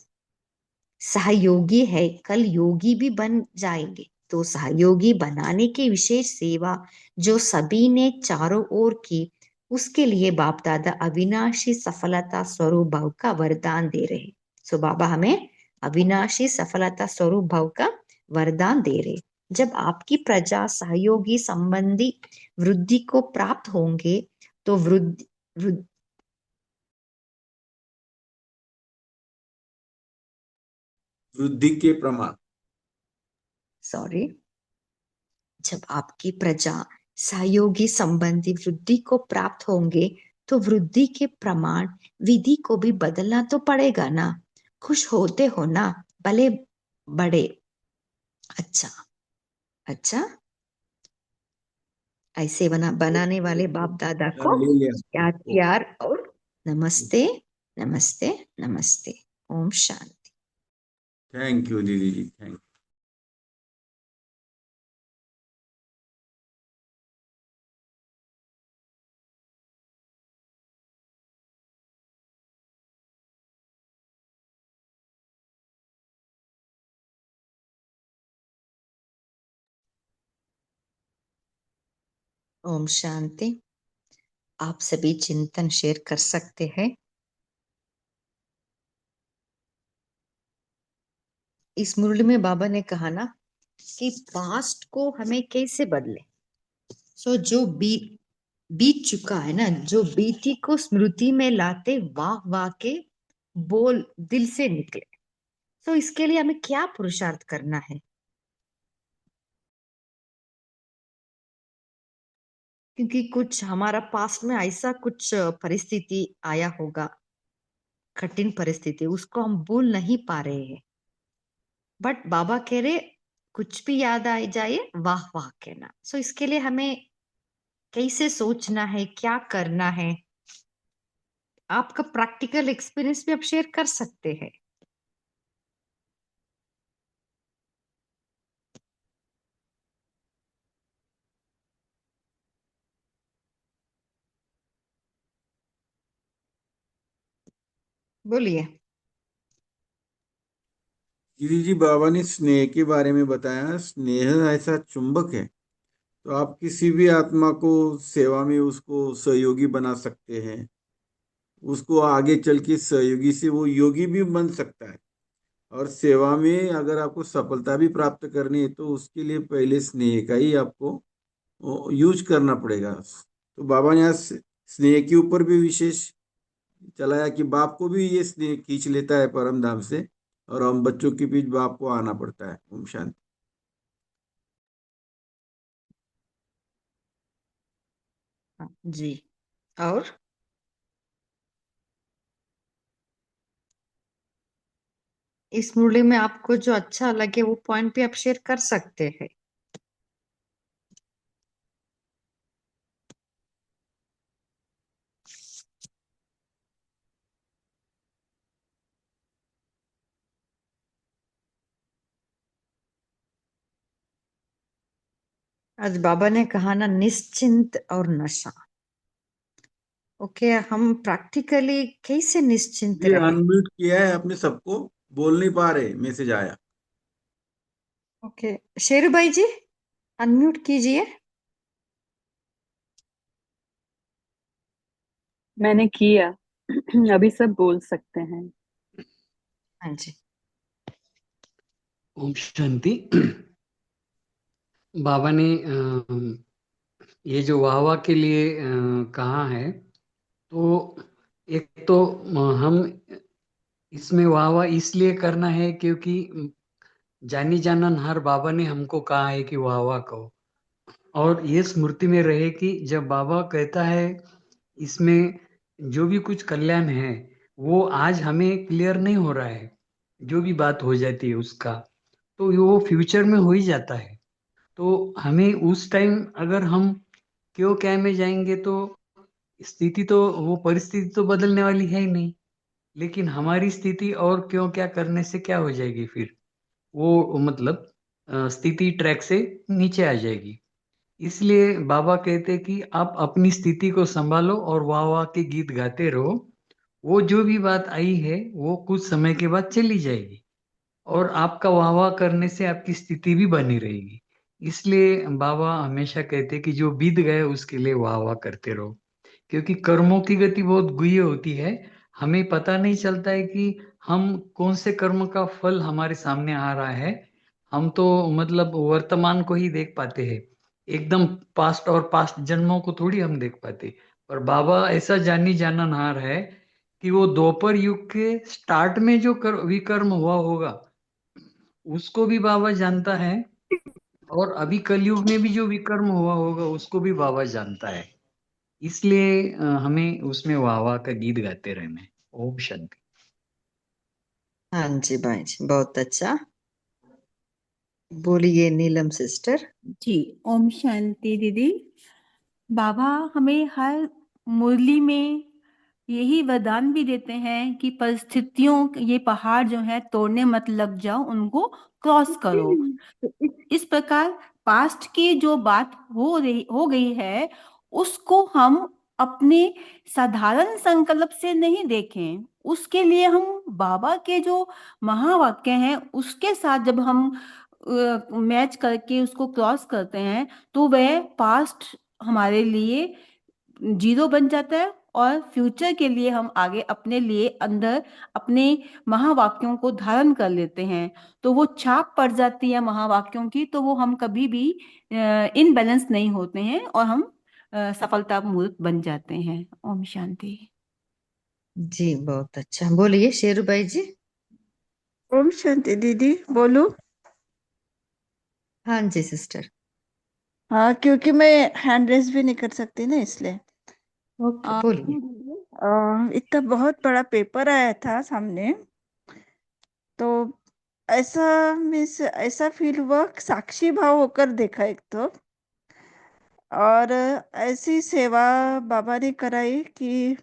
सहयोगी है, कल योगी भी बन जाएंगे। तो सहयोगी बनाने की विशेष सेवा जो सभी ने चारों ओर की, उसके लिए बाप दादा अविनाशी सफलता स्वरूप भाव का वरदान दे रहे। बाबा हमें अविनाशी सफलता स्वरूप भाव का वरदान दे रहे। जब आपकी प्रजा सहयोगी संबंधी वृद्धि को प्राप्त होंगे, तो वृद्धि वृद्धि के प्रमाण। सॉरी, जब आपकी प्रजा सहयोगी संबंधी वृद्धि को प्राप्त होंगे तो वृद्धि के प्रमाण विधि को भी बदलना तो पड़ेगा ना। खुश होते हो ना, भले बड़े। अच्छा, अच्छा, ऐसे बनाने वाले बाप दादा को ले लिया। याद, प्यार और नमस्ते, नमस्ते, नमस्ते। ओम शांति। थैंक यू दीदी जी, थैंक ओम शांति। आप सभी चिंतन शेयर कर सकते हैं। इस मुरली में बाबा ने कहा ना कि पास्ट को हमें कैसे बदले। सो जो बीत चुका है ना, जो बीती को स्मृति में लाते वाह वाह के बोल दिल से निकले। तो इसके लिए हमें क्या पुरुषार्थ करना है? क्योंकि कुछ हमारा पास्ट में ऐसा कुछ परिस्थिति आया होगा, कठिन परिस्थिति, उसको हम भूल नहीं पा रहे हैं। बट बाबा कह रहे कुछ भी याद आ जाए वाह वाह कहना। सो इसके लिए हमें कैसे सोचना है, क्या करना है? आपका प्रैक्टिकल एक्सपीरियंस भी आप शेयर कर सकते हैं। बोलिए। दीदी जी, बाबा ने स्नेह के बारे में बताया। स्नेह ऐसा चुंबक है, तो आप किसी भी आत्मा को सेवा में उसको सहयोगी बना सकते हैं। उसको आगे चल के सहयोगी से वो योगी भी बन सकता है। और सेवा में अगर आपको सफलता भी प्राप्त करनी है तो उसके लिए पहले स्नेह का ही आपको यूज करना पड़ेगा। तो बाबा ने यहाँ स्नेह के ऊपर भी विशेष चलाया कि बाप को भी ये स्नेह खींच लेता है परम धाम से, और हम बच्चों के बीच बाप को आना पड़ता है। ओम शांति। हाँ, जी। और इस मुरली में आपको जो अच्छा लगे वो पॉइंट भी आप शेयर कर सकते हैं। आज बाबा ने कहा ना निश्चिंत और नशा। ओके, हम प्रैक्टिकली कैसे निश्चिंत ये रहे? अनम्यूट किया है अपने सबको, बोल नहीं पा रहे, मैसेज आया। ओके, शेरू भाई जी अनम्यूट कीजिए। मैंने किया। अभी सब बोल सकते हैं। हाँ जी। ओम शांति। बाबा ने ये जो वाह वाह के लिए कहा है, तो एक तो हम इसमें वाह वाह इसलिए करना है क्योंकि जानी जानन हर बाबा ने हमको कहा है कि वाह वाह कहो। और ये स्मृति में रहे कि जब बाबा कहता है इसमें जो भी कुछ कल्याण है वो आज हमें क्लियर नहीं हो रहा है, जो भी बात हो जाती है उसका, तो वो फ्यूचर में हो ही जाता है। तो हमें उस टाइम अगर हम क्यों क्या में जाएंगे तो स्थिति तो वो परिस्थिति तो बदलने वाली है ही नहीं, लेकिन हमारी स्थिति और क्यों क्या करने से क्या हो जाएगी फिर, वो मतलब स्थिति ट्रैक से नीचे आ जाएगी। इसलिए बाबा कहते कि आप अपनी स्थिति को संभालो और वाह वाह के गीत गाते रहो। वो जो भी बात आई है वो कुछ समय के बाद चली जाएगी, और आपका वाह वाह करने से आपकी स्थिति भी बनी रहेगी। इसलिए बाबा हमेशा कहते कि जो बीत गए उसके लिए वाह वाह करते रहो, क्योंकि कर्मों की गति बहुत गुह्य होती है। हमें पता नहीं चलता है कि हम कौन से कर्म का फल हमारे सामने आ रहा है। हम तो मतलब वर्तमान को ही देख पाते हैं, एकदम पास्ट और पास्ट जन्मों को थोड़ी हम देख पाते। पर बाबा ऐसा जानी जाननहार है कि वो द्वापर युग के स्टार्ट में जो विकर्म हुआ होगा उसको भी बाबा जानता है, और अभी कलयुग में भी जो विकर्म हुआ होगा उसको भी बाबा जानता है। इसलिए हमें उसमें वाह वाह का गीत गाते रहना है। ओम शांति। हाँ जी भाई जी, बहुत अच्छा। बोलिए नीलम सिस्टर। जी, ओम शांति दीदी। बाबा हमें हर मुरली में यही वरदान भी देते हैं कि परिस्थितियों, ये पहाड़ जो है तोड़ने मत लग जाओ, उनको क्रॉस करो। तो इस प्रकार पास्ट की जो बात हो गई है, उसको हम अपने साधारण संकल्प से नहीं देखें। उसके लिए हम बाबा के जो महावाक्य हैं उसके साथ जब हम मैच करके उसको क्रॉस करते हैं, तो वह पास्ट हमारे लिए जीरो बन जाता है, और फ्यूचर के लिए हम आगे अपने लिए अंदर अपने महावाक्यों को धारण कर लेते हैं। तो वो छाप पड़ जाती है महावाक्यों की, तो वो हम कभी भी इनबैलेंस नहीं होते हैं, और हम सफलता मूर्त बन जाते हैं। ओम शांति। जी बहुत अच्छा। बोलिए शेरू भाई जी। ओम शांति दीदी, बोलूं? हाँ जी सिस्टर। हाँ, क्योंकि मैं हैंड रेस भी नहीं कर सकती ना, इसलिए। ओके बोलिए। इतना बहुत बड़ा पेपर आया था सामने, तो ऐसा मीन्स ऐसा फील हुआ, साक्षी भाव होकर देखा एक तो, और ऐसी सेवा बाबा ने कराई कि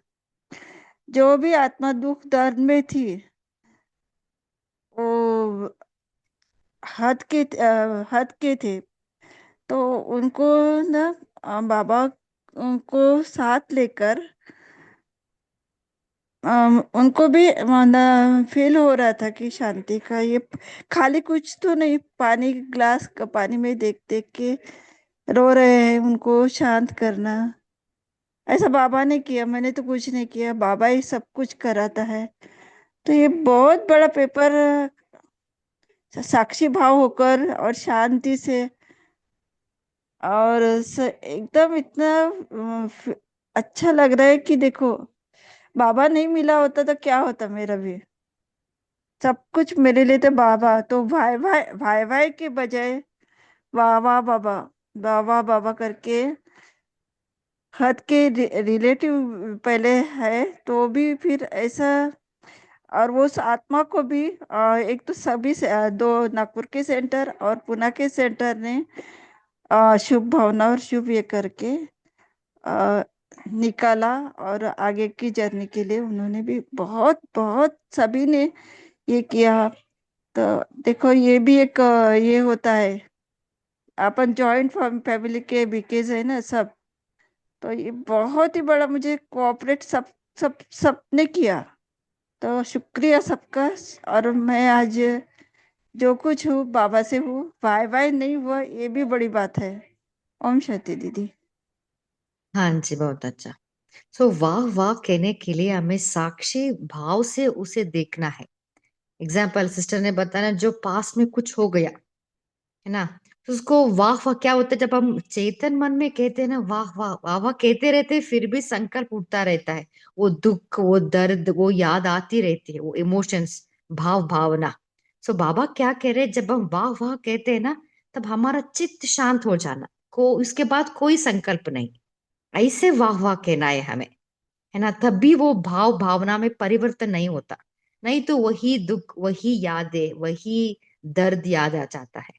जो भी आत्मा दुख दर्द में थी, वो हद के थे, तो उनको ना बाबा उनको साथ लेकर उनको भी फील हो रहा था कि शांति का ये खाली कुछ तो नहीं, पानी ग्लास का पानी में देख देख के रो रहे हैं, उनको शांत करना। ऐसा बाबा ने किया, मैंने तो कुछ नहीं किया, बाबा ही सब कुछ कराता है। तो ये बहुत बड़ा पेपर साक्षी भाव होकर और शांति से, और एकदम इतना अच्छा लग रहा है कि देखो, बाबा नहीं मिला होता तो क्या होता मेरा भी। सब कुछ मेरे लिए तो बाबा, तो भाई भाई भाई भाई के बजाय वाह वाह बाबा, वाह वाह बाबा करके हद के रिलेटिव पहले है, तो भी फिर ऐसा। और वो उस आत्मा को भी एक तो सभी से दो नागपुर के सेंटर और पुणे के सेंटर ने शुभ भावना और शुभ ये करके अ, निकाला, और आगे की जर्नी के लिए उन्होंने भी बहुत बहुत सभी ने ये किया। तो देखो, ये भी एक ये होता है, अपन जॉइंट फैमिली के बीकेज है ना सब। तो ये बहुत ही बड़ा मुझे कोऑपरेट सब सब सबने किया, तो शुक्रिया सबका। और मैं आज जो कुछ हूँ बाबा से हूँ, वाई वाई नहीं हुआ, ये भी बड़ी बात है। ओम शांति दीदी। हाँ जी बहुत अच्छा। सो वाह वाह कहने के लिए हमें साक्षी भाव से उसे देखना है। एग्जाम्पल सिस्टर ने बताया, जो पास्ट में कुछ हो गया है ना, तो उसको वाह वाह क्या होता है, जब हम चेतन मन में कहते हैं ना वाह वाह वाह वाह कहते रहते हैं, फिर भी संकल्प उठता रहता है। वो दुख, वो दर्द, वो याद आती रहती है, वो इमोशंस, भाव भावना। सो बाबा क्या कह रहे हैं, जब हम वाह वाह कहते हैं ना, तब हमारा चित्त शांत हो जाना, को उसके बाद कोई संकल्प नहीं, ऐसे वाह वाह कहना है हमें, है ना। तब भी वो भाव भावना में परिवर्तन नहीं होता, नहीं तो वही दुख, वही यादें, वही दर्द याद आ जाता है।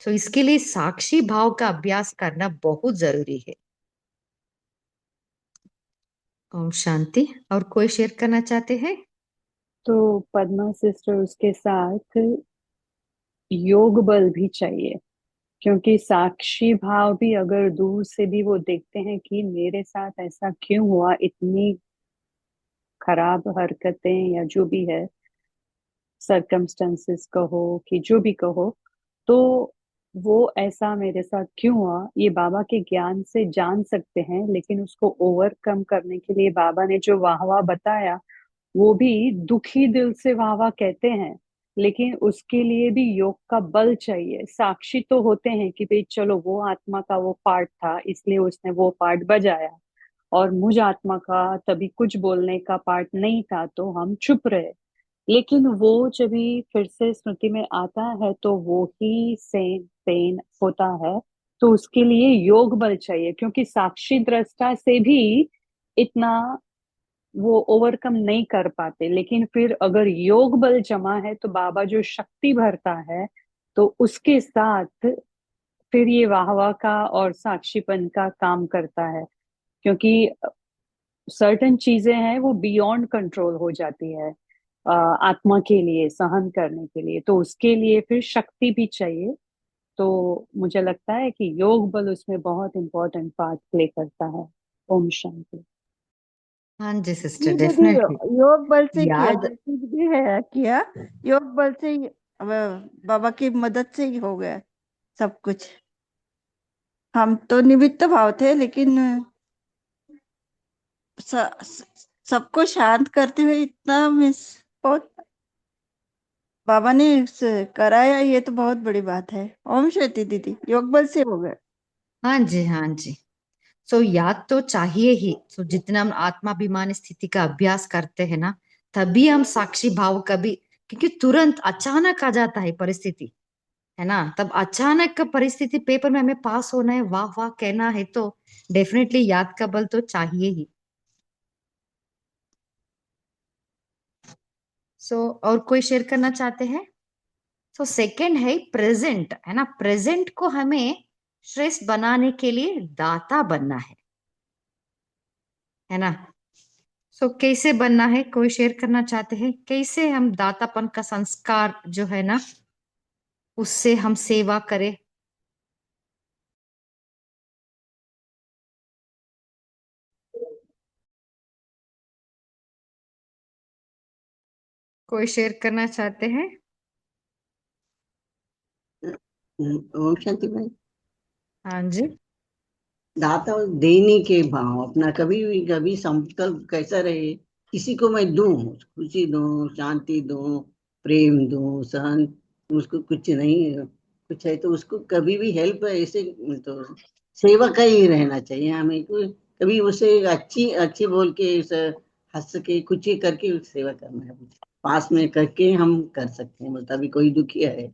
तो इसके लिए साक्षी भाव का अभ्यास करना बहुत जरूरी है। ओम शांति। और कोई शेयर करना चाहते हैं? तो पद्मा सिस्टर, उसके साथ योग बल भी चाहिए, क्योंकि साक्षी भाव भी अगर दूर से भी वो देखते हैं कि मेरे साथ ऐसा क्यों हुआ, इतनी खराब हरकतें या जो भी है, सरकमस्टेंसेस कहो कि जो भी कहो, तो वो ऐसा मेरे साथ क्यों हुआ ये बाबा के ज्ञान से जान सकते हैं। लेकिन उसको ओवरकम करने के लिए बाबा ने जो वाह वाह बताया, वो भी दुखी दिल से वाह वाह कहते हैं, लेकिन उसके लिए भी योग का बल चाहिए। साक्षी तो होते हैं कि भाई चलो वो आत्मा का वो पार्ट था इसलिए उसने वो पार्ट बजाया, और मुझ आत्मा का तभी कुछ बोलने का पार्ट नहीं था तो हम चुप रहे। लेकिन वो जब भी फिर से स्मृति में आता है तो वो ही सेम पेन होता है। तो उसके लिए योग बल चाहिए, क्योंकि साक्षी दृष्टा से भी इतना वो ओवरकम नहीं कर पाते। लेकिन फिर अगर योग बल जमा है तो बाबा जो शक्ति भरता है, तो उसके साथ फिर ये वाहवा का और साक्षीपन का काम करता है। क्योंकि सर्टन चीजें हैं वो बियॉन्ड कंट्रोल हो जाती है आत्मा के लिए सहन करने के लिए, तो उसके लिए फिर शक्ति भी चाहिए। तो मुझे लगता है कि योग बल उसमें बहुत इंपॉर्टेंट पार्ट प्ले करता है। ओम शांति। हाँ जी सिस्टर, जी दीदी, डेफिनेटली। योग बल से किया याद जो कुछ भी है किया, योग बल से ही बाबा की मदद से ही हो गया सब कुछ। हम तो निमित्त भाव थे, लेकिन सबको शांत करते हुए इतना मिस बहुत बाबा ने कराया, ये तो बहुत बड़ी बात है। ओम शांति दीदी, योग बल से हो गया। हाँ जी, हाँ जी। सो याद तो चाहिए ही। सो जितना हम आत्माभिमान स्थिति का अभ्यास करते हैं ना, तभी हम साक्षी भाव कभी, क्योंकि तुरंत अचानक आ जाता है परिस्थिति, है ना। तब अचानक का परिस्थिति पेपर में हमें पास होना है, वाह वाह कहना है, तो डेफिनेटली याद का बल तो चाहिए ही। सो और कोई शेयर करना चाहते हैं? सो सेकंड है प्रेजेंट, है ना। प्रेजेंट को हमें श्रेष्ठ बनाने के लिए दाता बनना है ना। सो कैसे बनना है, कोई शेयर करना चाहते हैं? कैसे हम दातापन का संस्कार जो है ना, उससे हम सेवा करें? कोई शेयर करना चाहते हैं? ओम शांति भाई। हाँ जी। दाता और देने के भाव अपना कभी भी कभी संकल्प कैसा रहे, किसी को मैं दूं, खुशी दूं, शांति दूं, प्रेम दूं, सहन, उसको कुछ नहीं कुछ है तो उसको कभी भी हेल्प ऐसे, तो सेवा का ही रहना चाहिए हमें। कभी उसे अच्छी अच्छी बोल के हंस के कुछ ही करके सेवा करना है, पास में करके हम कर सकते हैं। मतलब अभी कोई दुखिया है,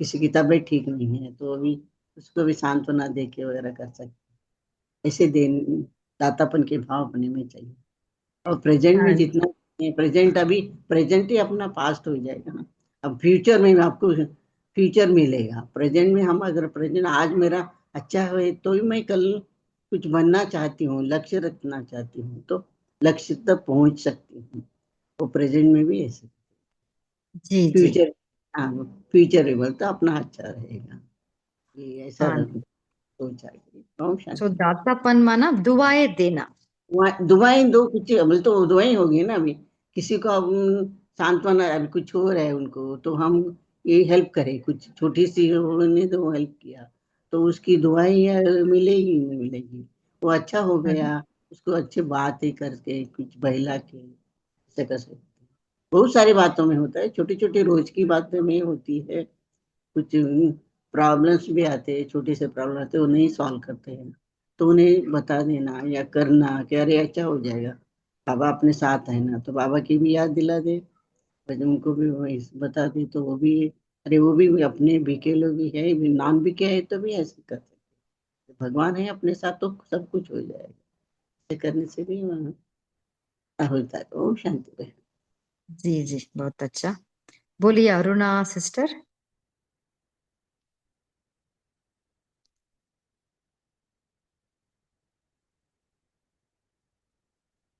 किसी की तबीयत ठीक नहीं है, तो अभी उसको भी सांत्वना दे के वगैरह कर सकते हैं। ऐसे देन दातापन के भाव अपने में चाहिए। और प्रेजेंट में हाँ जी। जितना प्रेजेंट, अभी प्रेजेंट ही अपना पास्ट हो जाएगा ना। अब फ्यूचर में आपको फ्यूचर मिलेगा। प्रेजेंट में हम अगर प्रेजेंट आज मेरा अच्छा है तो ही मैं कल कुछ बनना चाहती हूँ, लक्ष्य रखना चाहती हूँ, तो लक्ष्य तक पहुंच सकती हूँ। तो प्रेजेंट में भी ऐसे जी जी। फ्यूचर, हाँ, फ्यूचर भी बोलता अपना अच्छा रहेगा, ये ऐसा हाँ जी। सोचा है। सो शांति। दातापन माना दुआएं देना। दुआएं दो कुछ, अमल तो दुआएं होगी ना। अभी किसी को अब सांत्वना, अभी कुछ हो रहा है उनको, तो हम ये हेल्प करें, कुछ छोटी सी उन्होंने तो हेल्प किया, तो उसकी दुआएं या मिलेगी नहीं मिलेगी। वो अच्छा हो हम्म। गया, उसको अच्छी बातें करके कुछ बहला के ऐसे कर सकते। बहुत सारी बातों में होता है, छोटी छोटी रोज की बातों में होती है। कुछ प्रॉब्लम्स भी आते हैं, छोटे से प्रॉब्लम आते हैं, वो नहीं सॉल्व करते हैं, तो उन्हें बता देना या करना कि अरे अच्छा हो जाएगा, बाबा अपने साथ है ना, तो बाबा की भी याद दिला दे, बस उनको भी वही बता दे, तो वो भी, अरे वो भी अपने बीके लोग भी है, भी नॉन बीके है तो भी ऐसे कर सकते। भगवान है अपने साथ तो सब कुछ हो जाएगा। ऐसे करने से भी होता है। ओम शांति रहे। जी जी, बहुत अच्छा। बोलिए अरुणा सिस्टर।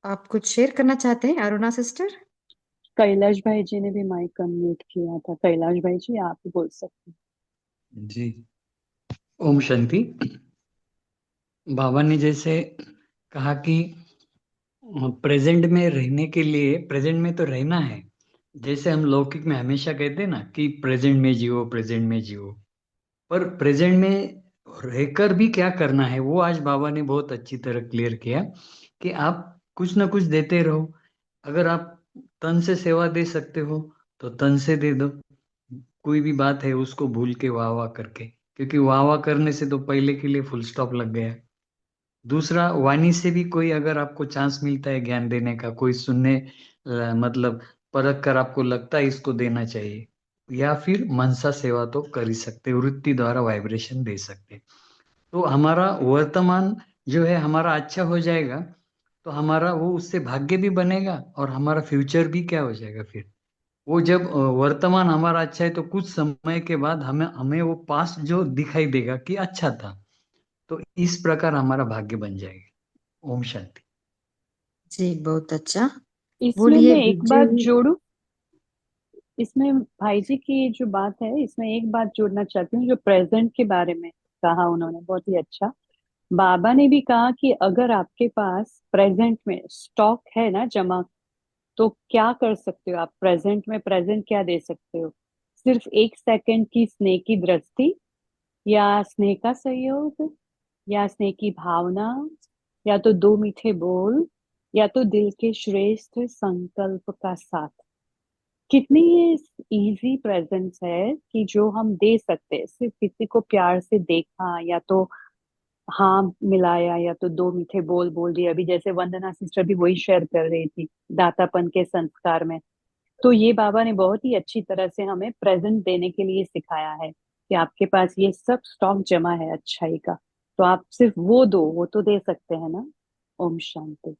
आप कुछ शेयर करना चाहते हैं अरुणा सिस्टर? कैलाश भाई जी ने भी माइक अनम्यूट किया था। कैलाश भाई जी, आप भी बोल सकते हैं। जी। ओम शांति। बाबा ने जैसे कहा कि प्रेजेंट में रहने के लिए, प्रेजेंट में तो रहना है। जैसे हम लौकिक में हमेशा कहते हैं ना कि प्रेजेंट में जियो, प्रेजेंट में जियो। पर प्रेजेंट में रहकर भी क्या करना है, वो आज बाबा ने बहुत अच्छी तरह क्लियर किया कि आप कुछ ना कुछ देते रहो। अगर आप तन से सेवा दे सकते हो तो तन से दे दो। कोई भी बात है उसको भूल के वाह वाह करके, क्योंकि वाह वाह करने से तो पहले के लिए फुल स्टॉप लग गया। दूसरा, वाणी से भी कोई अगर आपको चांस मिलता है ज्ञान देने का, कोई सुनने मतलब परख कर आपको लगता है इसको देना चाहिए, या फिर मनसा सेवा तो कर ही सकते, वृत्ति द्वारा वाइब्रेशन दे सकते। तो हमारा वर्तमान जो है हमारा अच्छा हो जाएगा, तो हमारा वो उससे भाग्य भी बनेगा और हमारा फ्यूचर भी क्या हो जाएगा फिर। वो जब वर्तमान हमारा अच्छा है तो कुछ समय के बाद हमें हमें वो पास्ट जो दिखाई देगा कि अच्छा था, तो इस प्रकार हमारा भाग्य बन जाएगा। ओम शांति। जी बहुत अच्छा। इसमें बोलिए मैं एक बात विजय। जोड़ू। इसमें भाई जी की जो बात है, इसमें एक बात जोड़ना चाहती हूँ, जो प्रेजेंट के बारे में कहा उन्होंने, बहुत ही अच्छा। बाबा ने भी कहा कि अगर आपके पास प्रेजेंट में स्टॉक है ना जमा, तो क्या कर सकते हो आप प्रेजेंट में? प्रेजेंट क्या दे सकते हो? सिर्फ 1 सेकंड की स्नेह की दृष्टि, या स्नेह का सहयोग, या स्नेह की भावना, या तो 2 मीठे बोल, या तो दिल के श्रेष्ठ संकल्प का साथ। कितनी इजी प्रेजेंस है कि जो हम दे सकते हैं। सिर्फ किसी को प्यार से देखा, या तो हाँ मिलाया, या तो 2 मीठे बोल बोल दिए। अभी जैसे वंदना सिस्टर भी वही शेयर कर रही थी, दातापन के संस्कार में। तो ये बाबा ने बहुत ही अच्छी तरह से हमें प्रेजेंट देने के लिए सिखाया है कि आपके पास ये सब स्टॉक जमा है अच्छाई का, तो आप सिर्फ वो दो, वो तो दे सकते हैं ना। ओम शांति।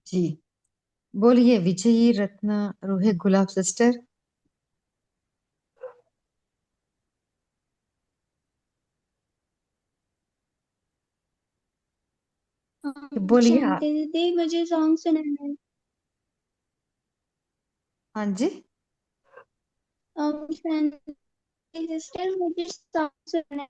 जी बोलिए विजयी रत्ना रूहे गुलाब सिस्टर। बोलिए शांति दीदी, मुझे सॉन्ग सुनाना है। हाँ जी। शांति सिस्टर, मुझे सॉन्ग सुनाना है।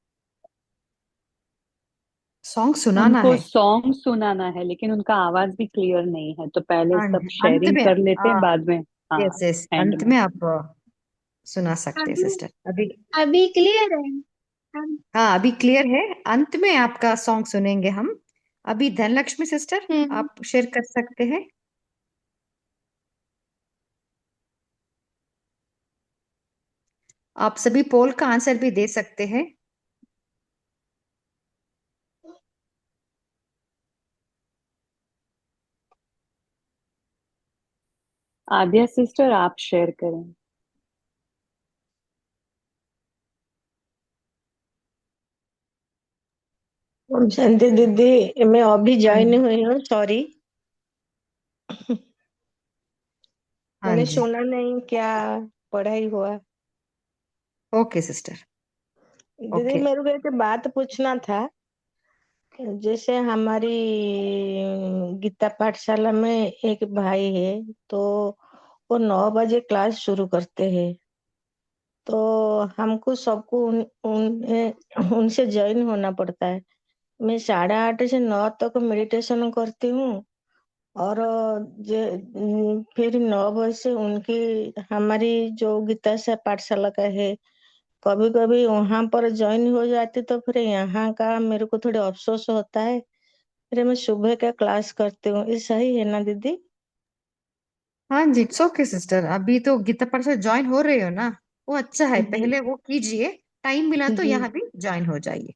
सॉन्ग सुनाना उनको है। सॉन्ग सुनाना है, लेकिन उनका आवाज भी क्लियर नहीं है, तो पहले हाँ सब जी, अंत शेयरिंग में कर लेते हैं, बाद में। हाँ, यस यस, एंड अंत में। में आप सुना सकते हैं अभी सिस्टर अभी। अभी क्लियर है? हाँ अभी क्लियर है, अंत में आपका सॉन्ग सुनेंगे हम। अभी धनलक्ष्मी सिस्टर हम्म। आप शेयर कर सकते हैं। आप सभी पोल का आंसर भी दे सकते हैं। आद्या सिस्टर आप शेयर करें। ओम शांति दीदी, मैं अभी हाँ ज्वाइन जी। हुई हूँ, सॉरी। हाँ मैंने जी। सुना नहीं क्या पढ़ाई हुआ। Okay sister. दीदी ओके। मेरे को एक बात पूछना था। जैसे हमारी गीता पाठशाला में एक भाई है, तो वो 9 बजे क्लास शुरू करते हैं। तो हमको सबको उनसे ज्वाइन होना पड़ता है। मैं 8:30 से 9 तक मेडिटेशन करती हूँ। और फिर 9 बजे से उनकी हमारी जो गीता से पाठशाला का है, कभी कभी वहां पर ज्वाइन हो जाती, तो फिर यहाँ का मेरे को थोड़ी अफसोस होता है। फिर मैं सुबह का क्लास करती हूँ, ये सही है ना दीदी? हाँ जी, इट्स ओके सिस्टर। अभी तो गीता पाठ से ज्वाइन हो रहे हो ना, वो अच्छा है, जी पहले वो कीजिए। टाइम मिला तो जी। यहाँ भी ज्वाइन हो जाइए।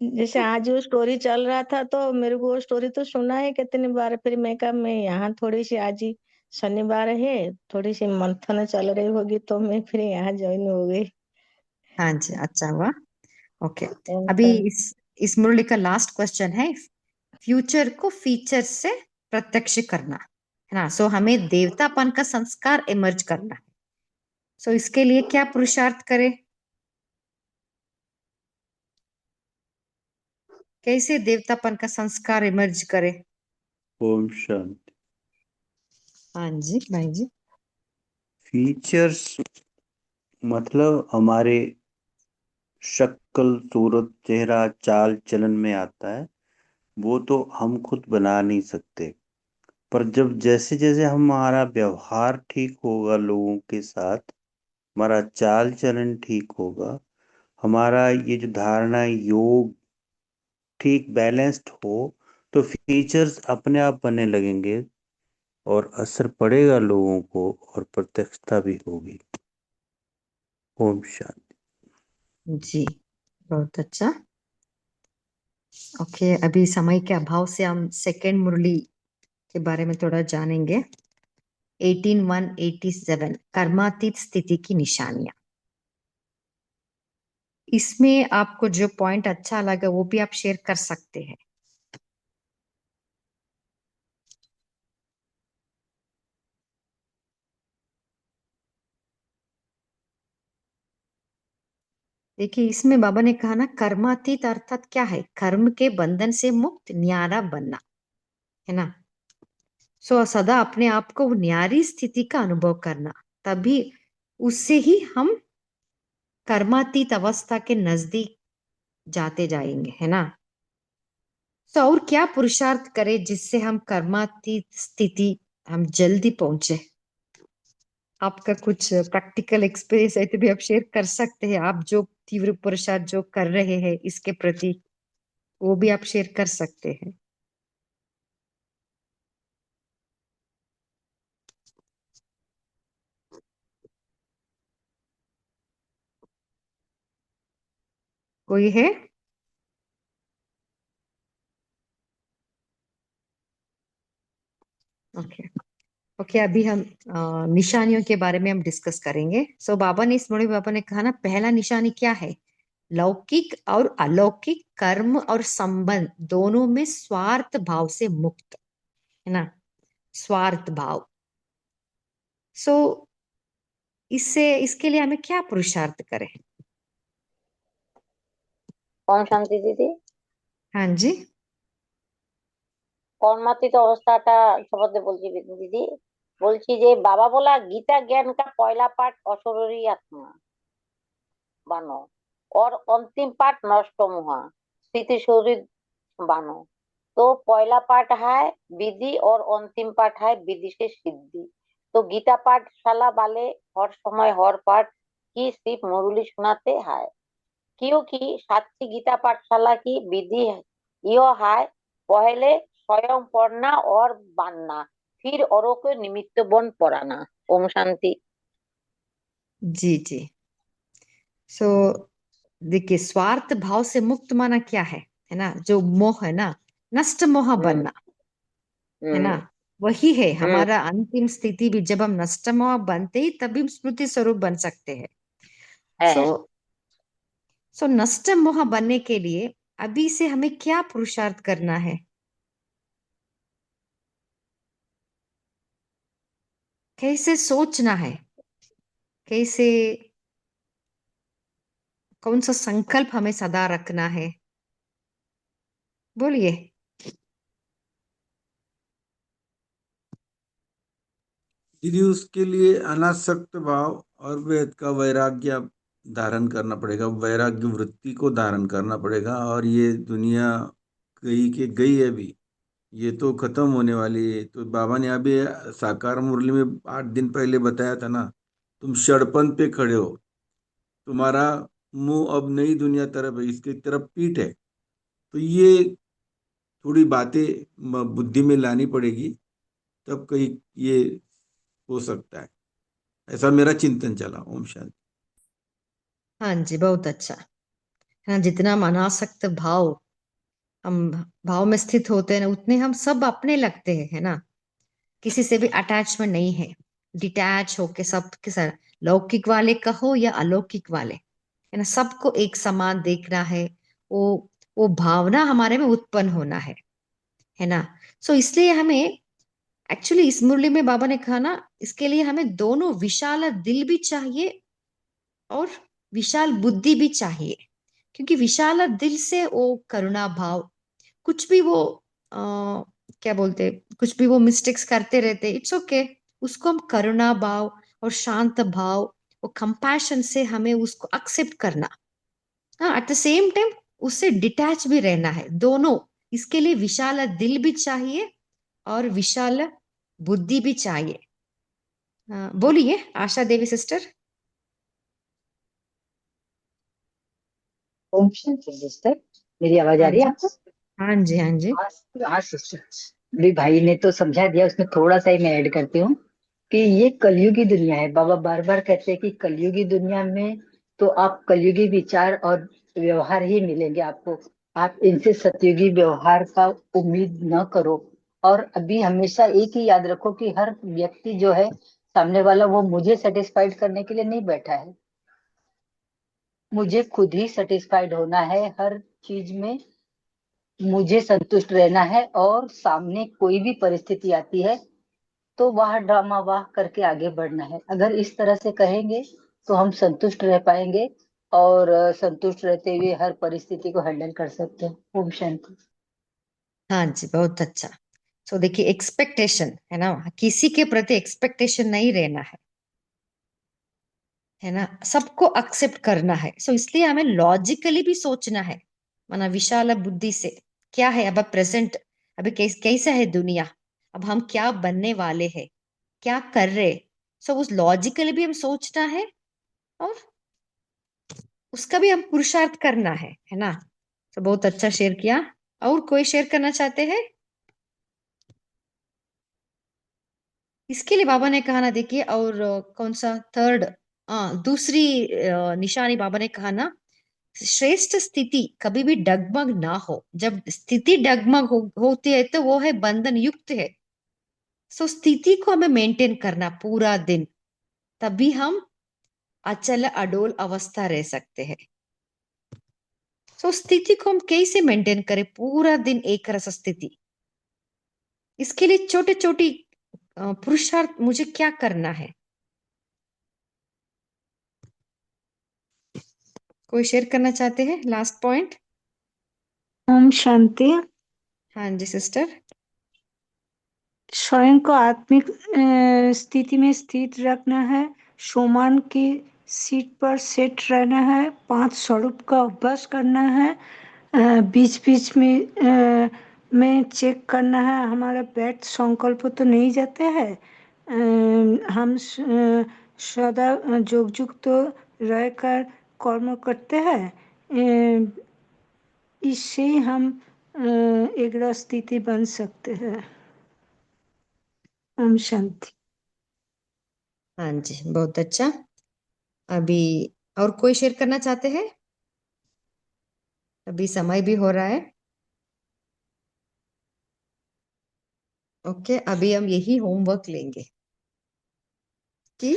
जैसे आज वो स्टोरी चल रहा था, तो मेरे को वो स्टोरी तो सुना है कितनी बार। फिर मैं कहा मैं यहाँ थोड़ी सी, आज ही शनिवार है, थोड़ी सी मंथन चल रही होगी, तो मैं फिर यहाँ ज्वाइन हो गई। हाँ जी, अच्छा हुआ। ओके। ओम अभी शांति। इस मुरली का लास्ट क्वेश्चन है, फ्यूचर को फीचर से प्रत्यक्ष करना है ना। सो हमें देवतापन का संस्कार इमर्ज करना है। सो इसके लिए क्या पुरुषार्थ करें, कैसे देवतापन का संस्कार इमर्ज करें? ओम शांति। हाँ जी भाई जी। फीचर्स मतलब हमारे शक्ल, सूरत, चेहरा, चाल चलन में आता है। वो तो हम खुद बना नहीं सकते, पर जब जैसे जैसे हमारा व्यवहार ठीक होगा लोगों के साथ, हमारा चाल चलन ठीक होगा, हमारा ये जो धारणा योग ठीक बैलेंस्ड हो, तो फीचर्स अपने आप बनने लगेंगे और असर पड़ेगा लोगों को और प्रत्यक्षता भी होगी। ओम शांति। जी बहुत अच्छा। ओके, अभी समय के अभाव से हम सेकेंड मुरली के बारे में थोड़ा जानेंगे। 18:187 कर्मातीत स्थिति की निशानियां। इसमें आपको जो पॉइंट अच्छा लगा वो भी आप शेयर कर सकते हैं। देखिए इसमें बाबा ने कहा ना, कर्मातीत अर्थात क्या है? कर्म के बंधन से मुक्त न्यारा बनना, है ना। सदा अपने आप को न्यारी स्थिति का अनुभव करना, तभी उससे ही हम कर्मातीत अवस्था के नजदीक जाते जाएंगे, है ना। और क्या पुरुषार्थ करें जिससे हम कर्मातीत स्थिति हम जल्दी पहुंचे? आपका कुछ प्रैक्टिकल एक्सपीरियंस है तो भी आप शेयर कर सकते हैं। आप जो तीव्र पुरुषार्थ जो कर रहे हैं इसके प्रति, वो भी आप शेयर कर सकते हैं। कोई है? ओके ओके, अभी हम निशानियों के बारे में हम डिस्कस करेंगे। बाबा ने इस मुरली बाबा ने कहा ना, पहला निशानी क्या है? लौकिक और अलौकिक कर्म और संबंध दोनों में स्वार्थ भाव से मुक्त, है ना। स्वार्थ भाव। इसके लिए हमें क्या पुरुषार्थ करें? ओम शांति दीदी। हाँ जी, কর্মাতীত অবস্থাটা সম্বন্ধে বলছি দিদি। বলছি যে বাবা বলা গীতা জ্ঞান का पहला पाठ अशरीरी आत्मा बानो और अंतिम पाठ नष्ट मुहा स्थिति शरीर बानो। तो पहला पाठ है विधि और अंतिम पाठ है विधि से सिद्धि। तो गीता पाठशाला वाले हर समय हर पाठ की सिर्फ मुरली सुनाते हैं, क्योंकि साक्षी गीता पाठशाला की विधि यह है पहले स्वयं पढ़ना और बांधना, फिर औरों को निमित्त बन पढ़ाना। ओम शांति। जी जी। देखिए स्वार्थ भाव से मुक्त माना क्या है ना, जो मोह है ना, नष्ट मोह बनना, है ना, वही है हमारा अंतिम स्थिति भी। जब हम नष्ट मोह बनते ही तभी स्मृति स्वरूप बन सकते हैं। सो नष्ट मोह बनने के लिए अभी से हमें क्या पुरुषार्थ करना है? कैसे सोचना है? कैसे, कौन सा संकल्प हमें सदा रखना है? बोलिए। दीदी उसके लिए अनासक्त भाव और वेद का वैराग्य धारण करना पड़ेगा, वैराग्य वृत्ति को धारण करना पड़ेगा। और ये दुनिया गई के गई है अभी, ये तो खत्म होने वाली है। तो बाबा ने अभी साकार मुरली में 8 दिन पहले बताया था ना, तुम षड़पन पे खड़े हो, तुम्हारा मुंह अब नई दुनिया तरफ है, इसकी तरफ पीठ है। तो ये थोड़ी बातें बुद्धि में लानी पड़ेगी, तब कहीं ये हो सकता है। ऐसा मेरा चिंतन चला। ओम शांति। हाँ जी, बहुत अच्छा है। जितना हम अनासक्त भाव, हम भाव में स्थित होते हैं ना, उतने हम सब अपने लगते हैं, है ना। किसी से भी अटैचमेंट नहीं है, डिटैच होके सबके साथ, लौकिक वाले कहो या अलौकिक वाले, है ना, सबको एक समान देखना है। वो भावना हमारे में उत्पन्न होना है ना। इसलिए हमें एक्चुअली इस मुरली में बाबा ने कहा ना, इसके लिए हमें दोनों विशाल दिल भी चाहिए और विशाल बुद्धि भी चाहिए। क्योंकि विशाल दिल से वो करुणा भाव, कुछ भी वो क्या बोलते, कुछ भी वो मिस्टेक्स करते रहते, इट्स ओके, उसको हम करुणा भाव और शांत भाव, वो कंपैशन से हमें उसको एक्सेप्ट करना। हाँ, एट द सेम टाइम उससे डिटैच भी रहना है। दोनों, इसके लिए विशाल दिल भी चाहिए और विशाल बुद्धि भी चाहिए। बोलिए आशा देवी सिस्टर। ओम शांति सिस्टर, मेरी आवाज आ हाँ रही है जी, आपको? हाँ जी, हाँ जी। हाँ सिस्टर, अभी भाई ने तो समझा दिया, उसमें थोड़ा सा ही मैं ऐड करती हूँ कि ये कलयुगी दुनिया है। बाबा बार बार कहते हैं कि कलयुगी दुनिया में तो आप कलयुगी विचार और व्यवहार ही मिलेंगे आपको। आप इनसे सतयुगी व्यवहार का उम्मीद न करो और अभी हमेशा एक ही याद रखो कि हर व्यक्ति जो है सामने वाला, वो मुझे सेटिस्फाइड करने के लिए नहीं बैठा है। मुझे खुद ही सेटिस्फाइड होना है हर चीज में, मुझे संतुष्ट रहना है, और सामने कोई भी परिस्थिति आती है तो वाह ड्रामा वाह करके आगे बढ़ना है। अगर इस तरह से कहेंगे तो हम संतुष्ट रह पाएंगे, और संतुष्ट रहते हुए हर परिस्थिति को हैंडल कर सकते हैं। ओम शांति। हाँ जी, बहुत अच्छा। सो देखिए, एक्सपेक्टेशन है ना, किसी के प्रति एक्सपेक्टेशन नहीं रहना है ना, सबको एक्सेप्ट करना है। सो इसलिए हमें लॉजिकली भी सोचना है, माना विशाल बुद्धि से। क्या है अब प्रेजेंट, अभी कैसा है दुनिया, अब हम क्या बनने वाले हैं, क्या कर रहे। सो उस लॉजिकली भी हम सोचना है, और उसका भी हम पुरुषार्थ करना है ना। तो बहुत अच्छा शेयर किया। और कोई शेयर करना चाहते हैं? इसके लिए बाबा ने कहा ना, देखिए, और कौन सा थर्ड, दूसरी निशानी बाबा ने कहा ना, श्रेष्ठ स्थिति कभी भी डगमग ना हो। जब स्थिति डगमग होती है तो वो है बंधन युक्त है। सो स्थिति को हमें मेंटेन करना पूरा दिन, तभी हम अचल अडोल अवस्था रह सकते हैं। सो स्थिति को हम कैसे मेंटेन करें पूरा दिन एक रस स्थिति? इसके लिए छोटे छोटी पुरुषार्थ मुझे क्या करना है? कोई शेयर करना चाहते हैं लास्ट पॉइंट? ओम शांति। हाँ जी सिस्टर। स्वयं को आत्मिक स्थिति में स्थित रखना है, सोमान की सीट पर सेट रहना है, 5 स्वरूप का अभ्यास करना है, बीच बीच में चेक करना है हमारा बैठ संकल्प तो नहीं जाते हैं, हम सदा जोग तो रहकर कर्म करते हैं, इससे हम एक स्थिति बन सकते हैं। ओम शांति। हाँ जी, बहुत अच्छा। अभी और कोई शेयर करना चाहते हैं? अभी समय भी हो रहा है। ओके, अभी हम यही होमवर्क लेंगे कि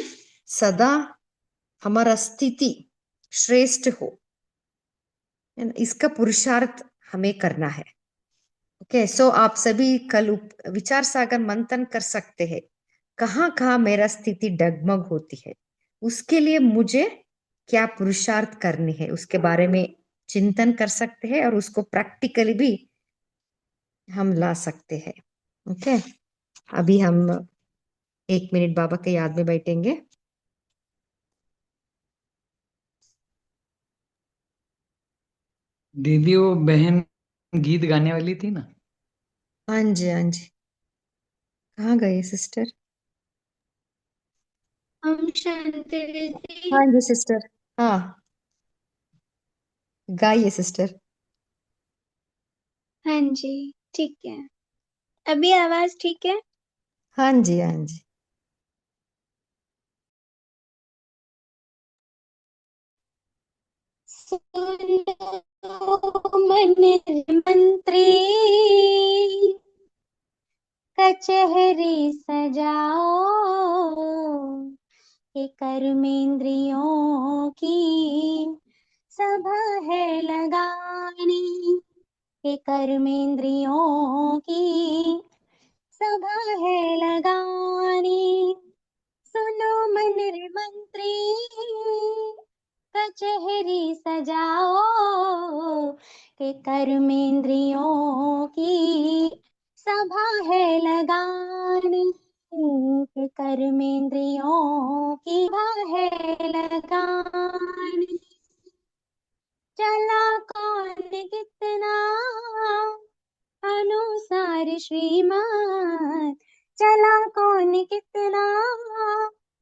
सदा हमारा स्थिति श्रेष्ठ हो, इसका पुरुषार्थ हमें करना है। ओके, सो आप सभी कल विचार सागर मंथन कर सकते हैं, कहाँ कहाँ मेरा स्थिति डगमग होती है, उसके लिए मुझे क्या पुरुषार्थ करनी है, उसके बारे में चिंतन कर सकते हैं, और उसको प्रैक्टिकली भी हम ला सकते हैं। ओके, अभी हम 1 मिनट बाबा के याद में बैठेंगे। दीदी वो बहन गीत गाने वाली थी ना? हाँ जी, हाँ जी, कहाँ गए सिस्टर? ओम शांति दीदी। हाँ जी सिस्टर, हाँ गाइए सिस्टर। हाँ जी, ठीक है। अभी आवाज ठीक है? हाँ जी, हाँ जी। सुनो मन मंत्री, कचहरी सजाओ, कि कर्मेंद्रियों की सभा है लगानी, कि कर्मेंद्रियों की सभा है लगानी। सुनो मन रे मंत्री, कचहरी सजाओ, कि कर्मेंद्रियों की सभा है लगानी, कि कर्मेंद्रियों की सभा है लगानी। चला कौन कितना अनुसार श्रीमान, चला कौन कितना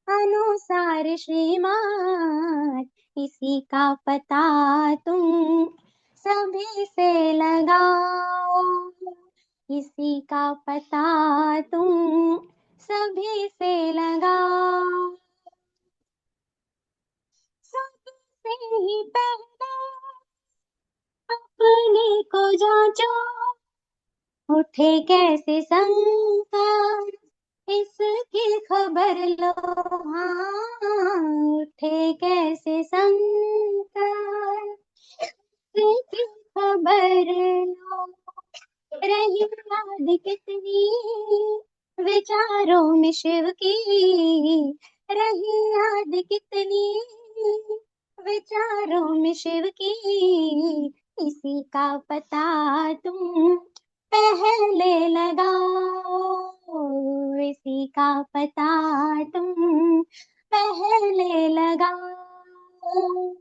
अनुसार श्रीमान, इसी का पता तुम सभी से लगाओ, इसी का पता तुम सभी से लगाओ। सबसे ही पहले अपने को जांचो, उठे कैसे संकट इसकी खबर लो, हाँ उठे कैसे संकट इसकी खबर लो, रही याद कितनी विचारों में शिव की, रही याद कितनी विचारों में शिव की, इसी का पता तुम पहले लगाओ, इसी का पता तुम पहले लगाओ,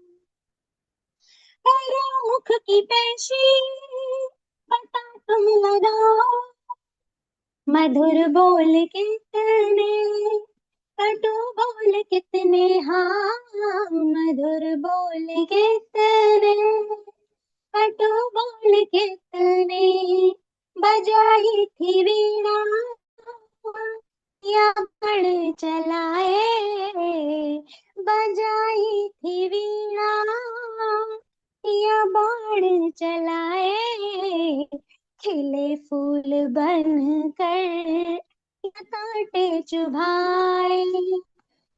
तेरे मुख की पेशी पता तुम लगाओ, मधुर बोल कितने कटु बोल कितने, हाँ मधुर बोल कितने कटु बोल कितने, बजाई थी वीणा या बाण चलाए, बजाई थी वीणा या बाण चलाए, खिले फूल बन कर या कांटे चुभाए,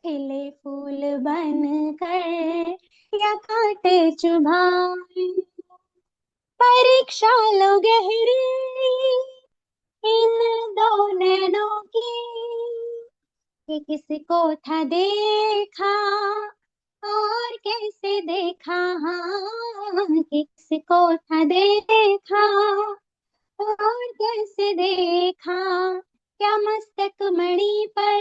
खिले फूल बन कर या कांटे चुभाए, परीक्षा लो गहरी इन दो नैनों की, कि किसको था देखा और कैसे देखा, हाँ कि किसको था देखा और कैसे देखा, क्या मस्तक मणि पर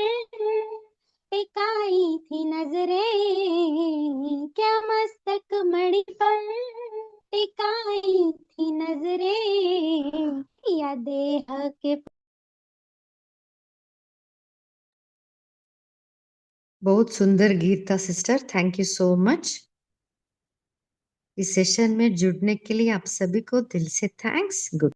टिकाई थी नजरें, क्या मस्तक मणि पर टिकाई थी नजरें, या देह के। बहुत सुंदर गीत था sister, thank you so much. इस सेशन में जुड़ने के लिए आप सभी को दिल से थैंक्स। गुड